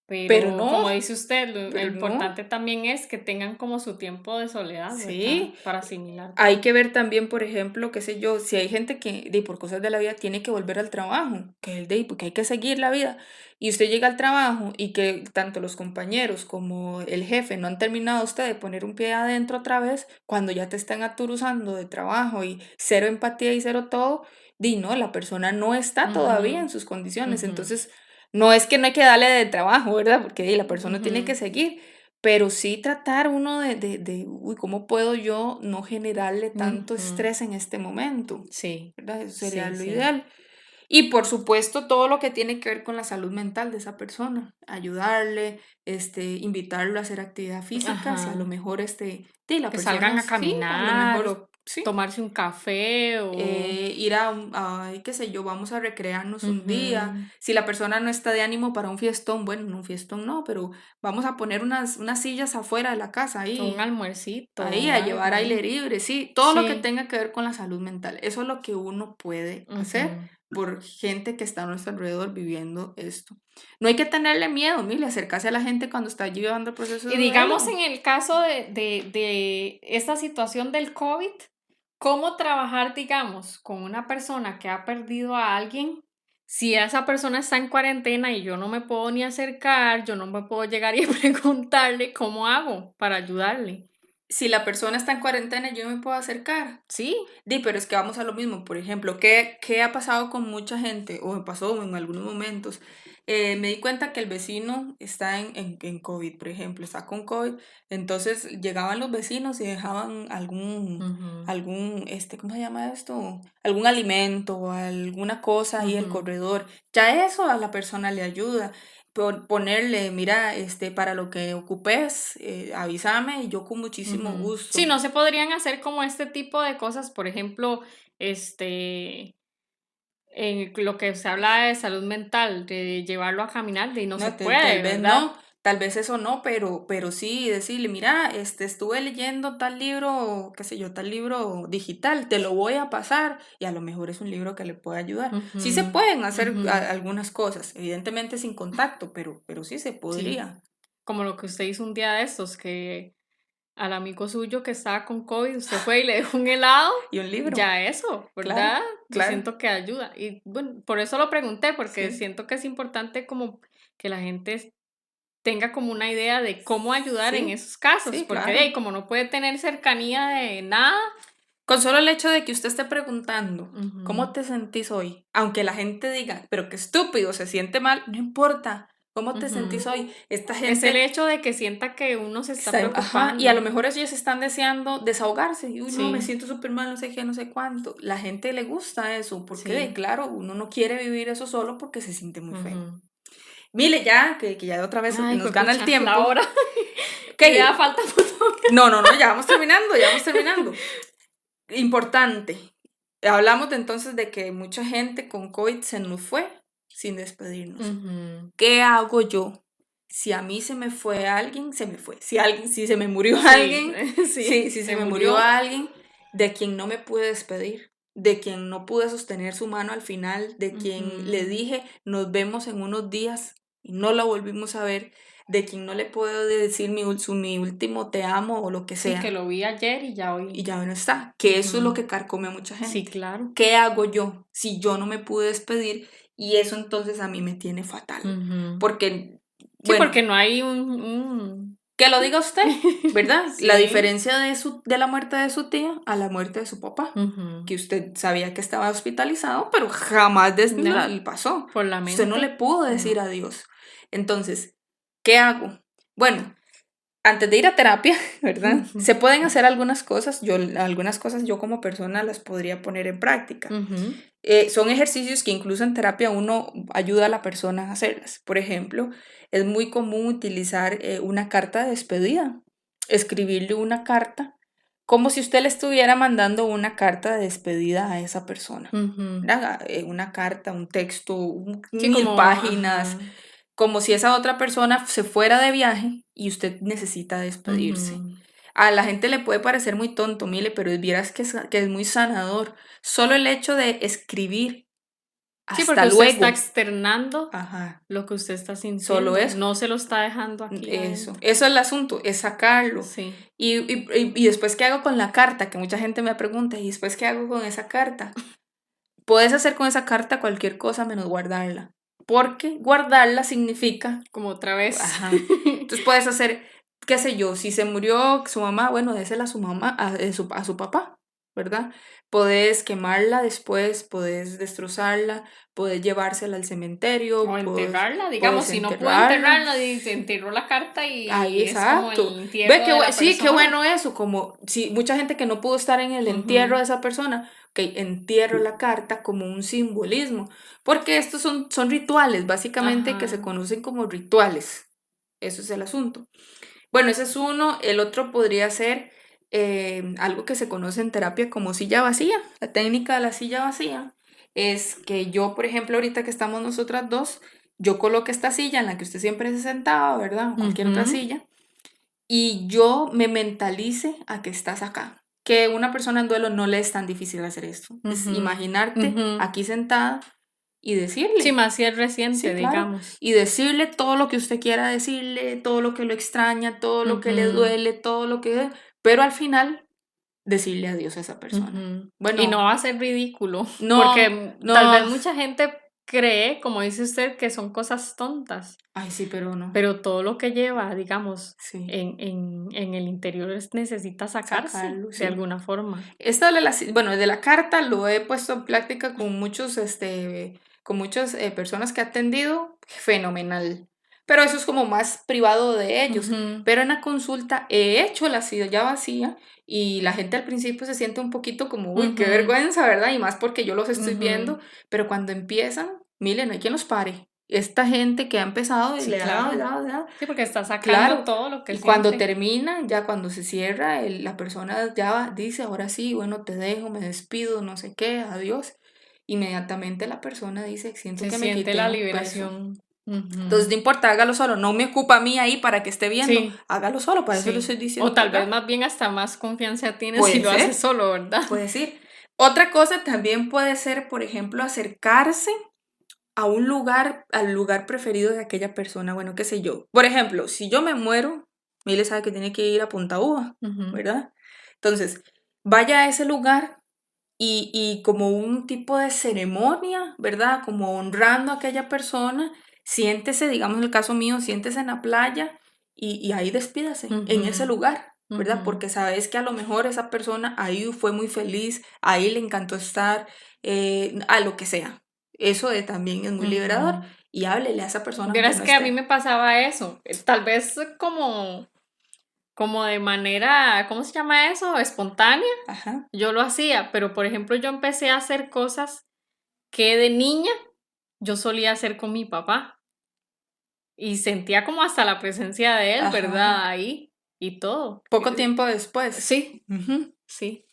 Pero Pero no, como dice usted, lo pero no. importante también es que tengan como su tiempo de soledad, ¿verdad? Sí, Para asimilar. hay que ver también, por ejemplo, qué sé yo, si hay gente que por cosas de la vida tiene que volver al trabajo, que el porque hay que seguir la vida, y usted llega al trabajo y que tanto los compañeros como el jefe no han terminado usted de poner un pie adentro otra vez, cuando ya te están aturuzando de trabajo y cero empatía y cero todo, no, la persona no está todavía en sus condiciones, entonces no es que no hay que darle de trabajo, ¿verdad? Porque la persona tiene que seguir. Pero sí tratar uno uy, ¿cómo puedo yo no generarle tanto estrés en este momento? Sí. ¿Verdad? Eso sería Sí, lo sí. ideal. Y por supuesto, todo lo que tiene que ver con la salud mental de esa persona. Ayudarle, invitarlo a hacer actividad física, si a lo Ajá. mejor la Que persona, salgan a sí, a lo caminar mejor, o sí. tomarse un café o... Ir qué sé yo, vamos a recrearnos un día. Si la persona no está de ánimo para un fiestón, bueno, un fiestón no, pero vamos a poner unas sillas afuera de la casa o un ahí. almuercito Ahí o a llevar algo. aire libre, sí, todo lo que Sí. tenga que ver con la salud mental. Eso es lo que uno puede hacer por gente que está a nuestro alrededor viviendo esto. No hay que tenerle miedo, mire, acercarse a la gente cuando está llevando el proceso de Y digamos duelo. en el caso de esta situación del COVID, ¿cómo trabajar, digamos, con una persona que ha perdido a alguien? Si esa persona está en cuarentena y yo no me puedo ni acercar, yo no me puedo llegar y preguntarle cómo hago para ayudarle. Si la persona está en cuarentena, yo me puedo acercar. Sí. Pero es que vamos a lo mismo. Por ejemplo, ¿qué ha pasado con mucha gente? O me pasó en algunos momentos. Me di cuenta que el vecino está en COVID, por ejemplo, está con COVID. Entonces llegaban los vecinos y dejaban ¿cómo se llama esto? Algún alimento o alguna cosa ahí en el corredor. Ya eso a la persona le ayuda. Ponerle, mira, para lo que ocupes, avísame y yo con muchísimo gusto. Sí, no se podrían hacer como este tipo de cosas, por ejemplo, en lo que se habla de salud mental, de llevarlo a caminar, de no se puede, Tal vez ¿verdad? no, tal vez eso no, pero sí decirle, mira, estuve leyendo tal libro, qué sé yo, tal libro digital, te lo voy a pasar y a lo mejor es un libro que le puede ayudar. Sí se pueden hacer algunas cosas, evidentemente sin contacto, pero sí se Sí, podría. como lo que usted hizo un día de estos, que al amigo suyo que estaba con COVID, usted fue y le dejó un helado. Y un libro. Ya eso, Claro, ¿verdad? Yo claro. siento que ayuda. Y bueno, por eso lo pregunté, porque Sí. siento que es importante como que la gente tenga como una idea de cómo ayudar en Sí, esos casos, sí, porque claro. de ahí, como no puede tener cercanía de nada. Con solo el hecho de que usted esté preguntando, ¿cómo te sentís hoy? Aunque la gente diga, pero qué estúpido, se siente mal, no importa. ¿Cómo te sentís hoy? Esta gente Es el hecho de que sienta que uno se está preocupando. Ajá, y a lo mejor ellos están deseando desahogarse. Y, uy, no, me Sí. siento súper mal, no sé qué, no sé cuánto. La gente le gusta eso, porque Sí. claro, uno no quiere vivir eso solo porque se siente muy feo. Mire, ya, que ya de otra vez Ay, nos gana el juepucha, tiempo. la hora. Okay. Ya falta poco. No, ya vamos terminando. Importante. Hablamos entonces de que mucha gente con COVID se nos fue sin despedirnos. ¿Qué hago yo? Si a mí se me fue alguien, se me fue. Si se me murió alguien, si se me murió alguien de quien no me pude despedir. de quien no pude sostener su mano al final, de quien le dije, nos vemos en unos días y no la volvimos a ver, de quien no le puedo decir mi último te amo o lo que sea. Sí, que lo vi ayer y ya hoy. Y ya no está. Que eso es lo que carcome a mucha gente. Sí, claro. ¿Qué hago yo si yo no me pude despedir? Y eso entonces a mí me tiene fatal. Porque, sí, porque no hay un... Que lo diga usted, ¿verdad? Sí. La diferencia de la muerte de su tía a la muerte de su papá. Que usted sabía que estaba hospitalizado, pero jamás le pasó. Por la mente. Usted no le pudo decir adiós. Entonces, ¿qué hago? Bueno, antes de ir a terapia, ¿verdad? Se pueden hacer algunas cosas. Algunas cosas yo como persona las podría poner en práctica. Son ejercicios que incluso en terapia uno ayuda a la persona a hacerlas. Por ejemplo, es muy común utilizar una carta de despedida. Escribirle una carta como si usted le estuviera mandando una carta de despedida a esa persona. Una carta, un texto, 1000 páginas. Como si esa otra persona se fuera de viaje y usted necesita despedirse. A la gente le puede parecer muy tonto, Mile, pero vieras que es muy sanador. Solo el hecho de escribir hasta sí, porque luego. Usted está externando lo que usted está sintiendo. Solo eso. No se lo está dejando aquí. Eso es el asunto, es sacarlo. Sí. Y después, ¿qué hago con la carta? Que mucha gente me pregunta, ¿y después qué hago con esa carta? Puedes hacer con esa carta cualquier cosa menos guardarla. Porque guardarla significa... Como otra vez. Entonces puedes hacer, qué sé yo, si se murió su mamá, bueno, désela a su mamá, a su papá, ¿verdad? Podés quemarla después, podés destrozarla, podés llevársela al cementerio. O enterrarla, digamos, si no puedo enterrarla, se enterró la carta y exacto. Es como el entierro de la persona. Sí, qué bueno eso, como si mucha gente que no pudo estar en el entierro de esa persona, entierro la carta como un simbolismo, porque estos son rituales, básicamente, que se conocen como rituales. Eso es el asunto. Bueno, ese es uno. El otro podría ser algo que se conoce en terapia como silla vacía. La técnica de la silla vacía es que yo, por ejemplo, ahorita que estamos nosotras dos, yo coloque esta silla en la que usted siempre se sentaba, ¿verdad? O cualquier otra silla, y yo me mentalice a que estás acá. Que una persona en duelo no le es tan difícil hacer esto. Es imaginarte aquí sentada y decirle. Sí, más si es reciente, digamos. Claro. Y decirle todo lo que usted quiera decirle, todo lo que lo extraña, todo lo que le duele, todo lo que... Pero al final, decirle adiós a esa persona. Bueno, y no va a ser ridículo. No, porque tal vez mucha gente cree, como dice usted, que son cosas tontas. Ay, sí, pero no. Pero todo lo que lleva, digamos, en el interior necesita sacarlo, de alguna forma. Esto de la carta lo he puesto en práctica con muchas personas que he atendido, fenomenal. Pero eso es como más privado de ellos. Pero en la consulta he hecho la silla vacía y la gente al principio se siente un poquito como, uy, qué vergüenza, ¿verdad? Y más porque yo los estoy viendo. Pero cuando empiezan, miren, no hay quien los pare. Esta gente que ha empezado sí, claro. Sí, porque está sacando todo lo que y siente. Cuando termina, ya cuando se cierra, la persona ya dice, ahora sí, bueno, te dejo, me despido, no sé qué, adiós. Inmediatamente la persona dice, siento que me quité la liberación. Entonces, no importa, hágalo solo. No me ocupa a mí ahí para que esté viendo. Hágalo solo, para eso lo estoy diciendo. O tal vez más bien hasta más confianza tienes si lo haces solo, ¿verdad? Puede ser. Otra cosa también puede ser, por ejemplo, acercarse a un lugar, al lugar preferido de aquella persona. Bueno, qué sé yo. Por ejemplo, si yo me muero, Mile sabe que tiene que ir a Punta Uva, ¿verdad? Entonces, vaya a ese lugar y como un tipo de ceremonia, ¿verdad? Como honrando a aquella persona. Siéntese, digamos en el caso mío, siéntese en la playa y ahí despídase en ese lugar, ¿verdad? Porque sabes que a lo mejor esa persona ahí fue muy feliz, ahí le encantó estar, a lo que sea. Eso también es muy liberador. Y háblele a esa persona. Verás que a mí me pasaba eso, tal vez como de manera, ¿cómo se llama eso? Espontánea. Yo lo hacía, pero por ejemplo yo empecé a hacer cosas que de niña yo solía hacer con mi papá. Y sentía como hasta la presencia de él, ¿verdad? Ahí y todo. Poco tiempo después. Sí, sí.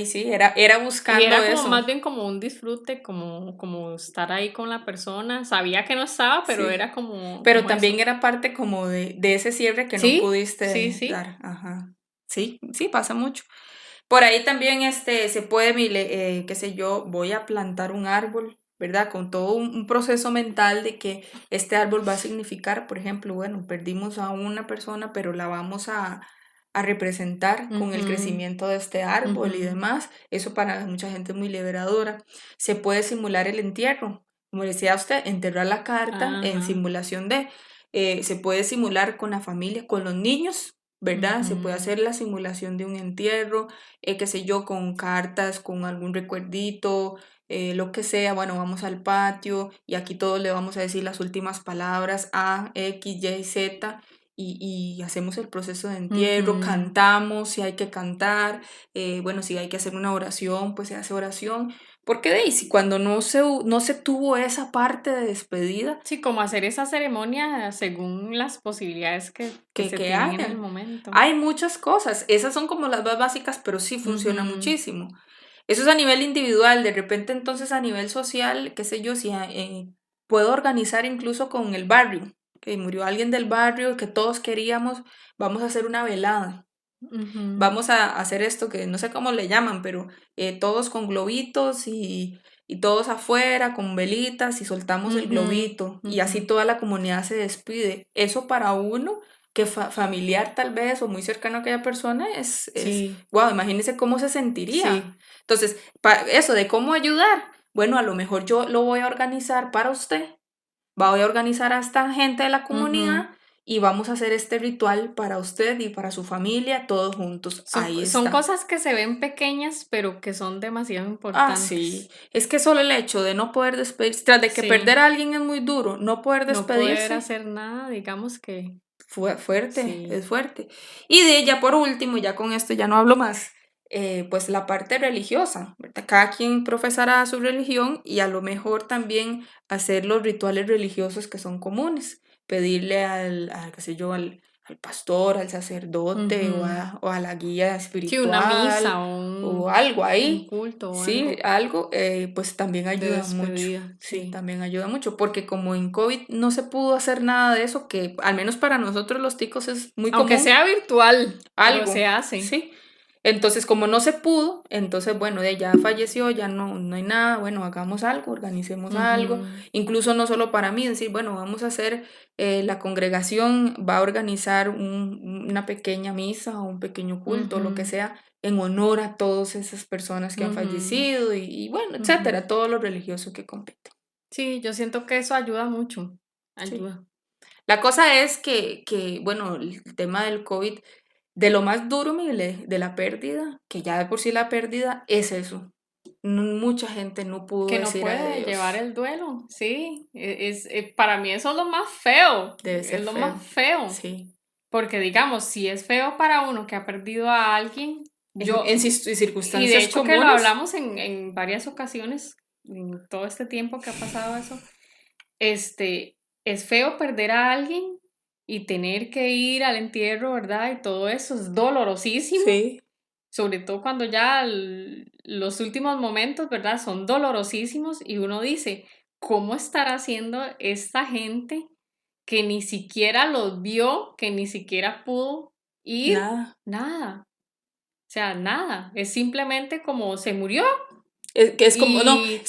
Sí, era buscando eso. Y era como más bien como un disfrute, como estar ahí con la persona. Sabía que no estaba, pero era como... Pero como también eso. era parte como de ese cierre que no pudiste dar. Sí, pasa mucho. Por ahí también se puede, qué sé yo, voy a plantar un árbol, ¿verdad? Con todo un proceso mental de que este árbol va a significar, por ejemplo, bueno, perdimos a una persona, pero la vamos a representar con el crecimiento de este árbol y demás. Eso para mucha gente es muy liberadora. Se puede simular el entierro, como decía usted, enterrar la carta en simulación de, se puede simular con la familia, con los niños, ¿verdad? Se puede hacer la simulación de un entierro, qué sé yo, con cartas, con algún recuerdito, lo que sea. Bueno, vamos al patio y aquí todos le vamos a decir las últimas palabras A, X, Y, Z y hacemos el proceso de entierro, cantamos si hay que cantar, bueno, si hay que hacer una oración, pues se hace oración. Porque Daisy, cuando no se tuvo esa parte de despedida. Sí, como hacer esa ceremonia según las posibilidades que se tienen en el momento. Hay muchas cosas, esas son como las más básicas, pero sí funciona muchísimo. Eso es a nivel individual, de repente entonces a nivel social, qué sé yo, si puedo organizar incluso con el barrio, que murió alguien del barrio que todos queríamos, vamos a hacer una velada. Vamos a hacer esto que no sé cómo le llaman, pero todos con globitos y todos afuera con velitas y soltamos el globito y así toda la comunidad se despide. Eso para uno que familiar tal vez o muy cercano a aquella persona es wow, imagínense cómo se sentiría. Sí. Entonces, eso de cómo ayudar, bueno, a lo mejor yo lo voy a organizar para usted, voy a organizar a esta gente de la comunidad y vamos a hacer este ritual para usted y para su familia, todos juntos. Son cosas que se ven pequeñas, pero que son demasiado importantes. Sí. Es que solo el hecho de no poder despedirse, tras de que perder a alguien es muy duro, no poder despedirse. No poder hacer nada, digamos que... Fuerte, es fuerte. Y de ella, por último, ya con esto ya no hablo más, pues la parte religiosa, ¿verdad? Cada quien profesará su religión y a lo mejor también hacer los rituales religiosos que son comunes. Pedirle qué sé yo, al pastor, al sacerdote o a la guía espiritual. Sí, una misa o algo ahí. Un culto o algo. Pues también ayuda mucho. Sí, también ayuda mucho. Porque como en COVID no se pudo hacer nada de eso, que al menos para nosotros los ticos es muy común. Aunque sea virtual, algo se hace. Sí. Entonces, como no se pudo, entonces, bueno, ya falleció, ya no hay nada, bueno, hagamos algo, organicemos algo, incluso no solo para mí, decir, bueno, vamos a hacer, la congregación va a organizar una pequeña misa o un pequeño culto, lo que sea, en honor a todas esas personas que han fallecido y bueno, etcétera, todo lo religioso que compete. Sí, yo siento que eso ayuda mucho, ayuda. Sí. La cosa es que, bueno, el tema del COVID... De lo más duro, Mile, de la pérdida, que ya de por sí la pérdida, es eso. Mucha gente no pudo que decir no puede adiós. Llevar el duelo, sí. Para mí eso es lo más feo. Debe ser lo más feo. Sí. Porque digamos, si es feo para uno que ha perdido a alguien, en circunstancias y de hecho comunes, que lo hablamos en varias ocasiones, en todo este tiempo que ha pasado eso, es feo perder a alguien y tener que ir al entierro, ¿verdad? Y todo eso es dolorosísimo. Sí. Sobre todo cuando ya los últimos momentos, ¿verdad? Son dolorosísimos y uno dice, ¿cómo estará haciendo esta gente que ni siquiera los vio, que ni siquiera pudo ir? Nada. O sea, nada. Es simplemente como se murió. Es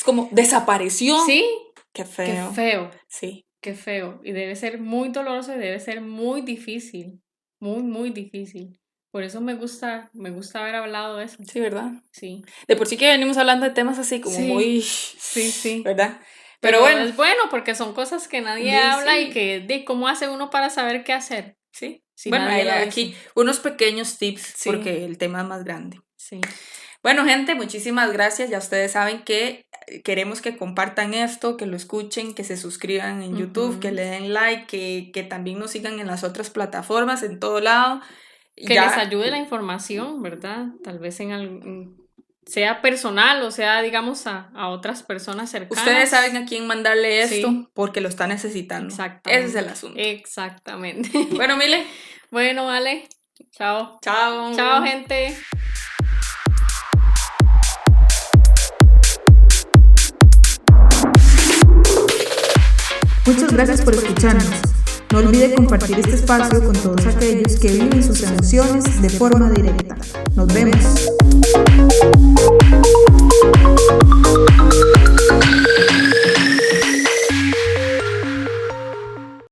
como desapareció. Sí. Qué feo. Qué feo. Sí. Qué feo. Y debe ser muy doloroso y debe ser muy difícil. Muy, muy difícil. Por eso me gusta haber hablado de eso. Sí, ¿verdad? Sí. De por sí que venimos hablando de temas así como muy... Sí. ¿Verdad? Pero bueno. Es bueno porque son cosas que nadie habla y que de cómo hace uno para saber qué hacer. Sí. Bueno, hay aquí unos pequeños tips porque el tema es más grande. Sí. Bueno, gente, muchísimas gracias. Ya ustedes saben que queremos que compartan esto, que lo escuchen, que se suscriban en YouTube, que le den like, que también nos sigan en las otras plataformas, en todo lado. Que les ayude la información, ¿verdad? Tal vez sea personal o sea, digamos, a otras personas cercanas. Ustedes saben a quién mandarle esto porque lo está necesitando. Exactamente. Ese es el asunto. Exactamente. Bueno, Mile. Bueno, vale. Chao. Chao. Chao, gente. Muchas gracias por escucharnos. No olvide compartir este espacio con todos aquellos que viven sus emociones de forma directa. Nos vemos.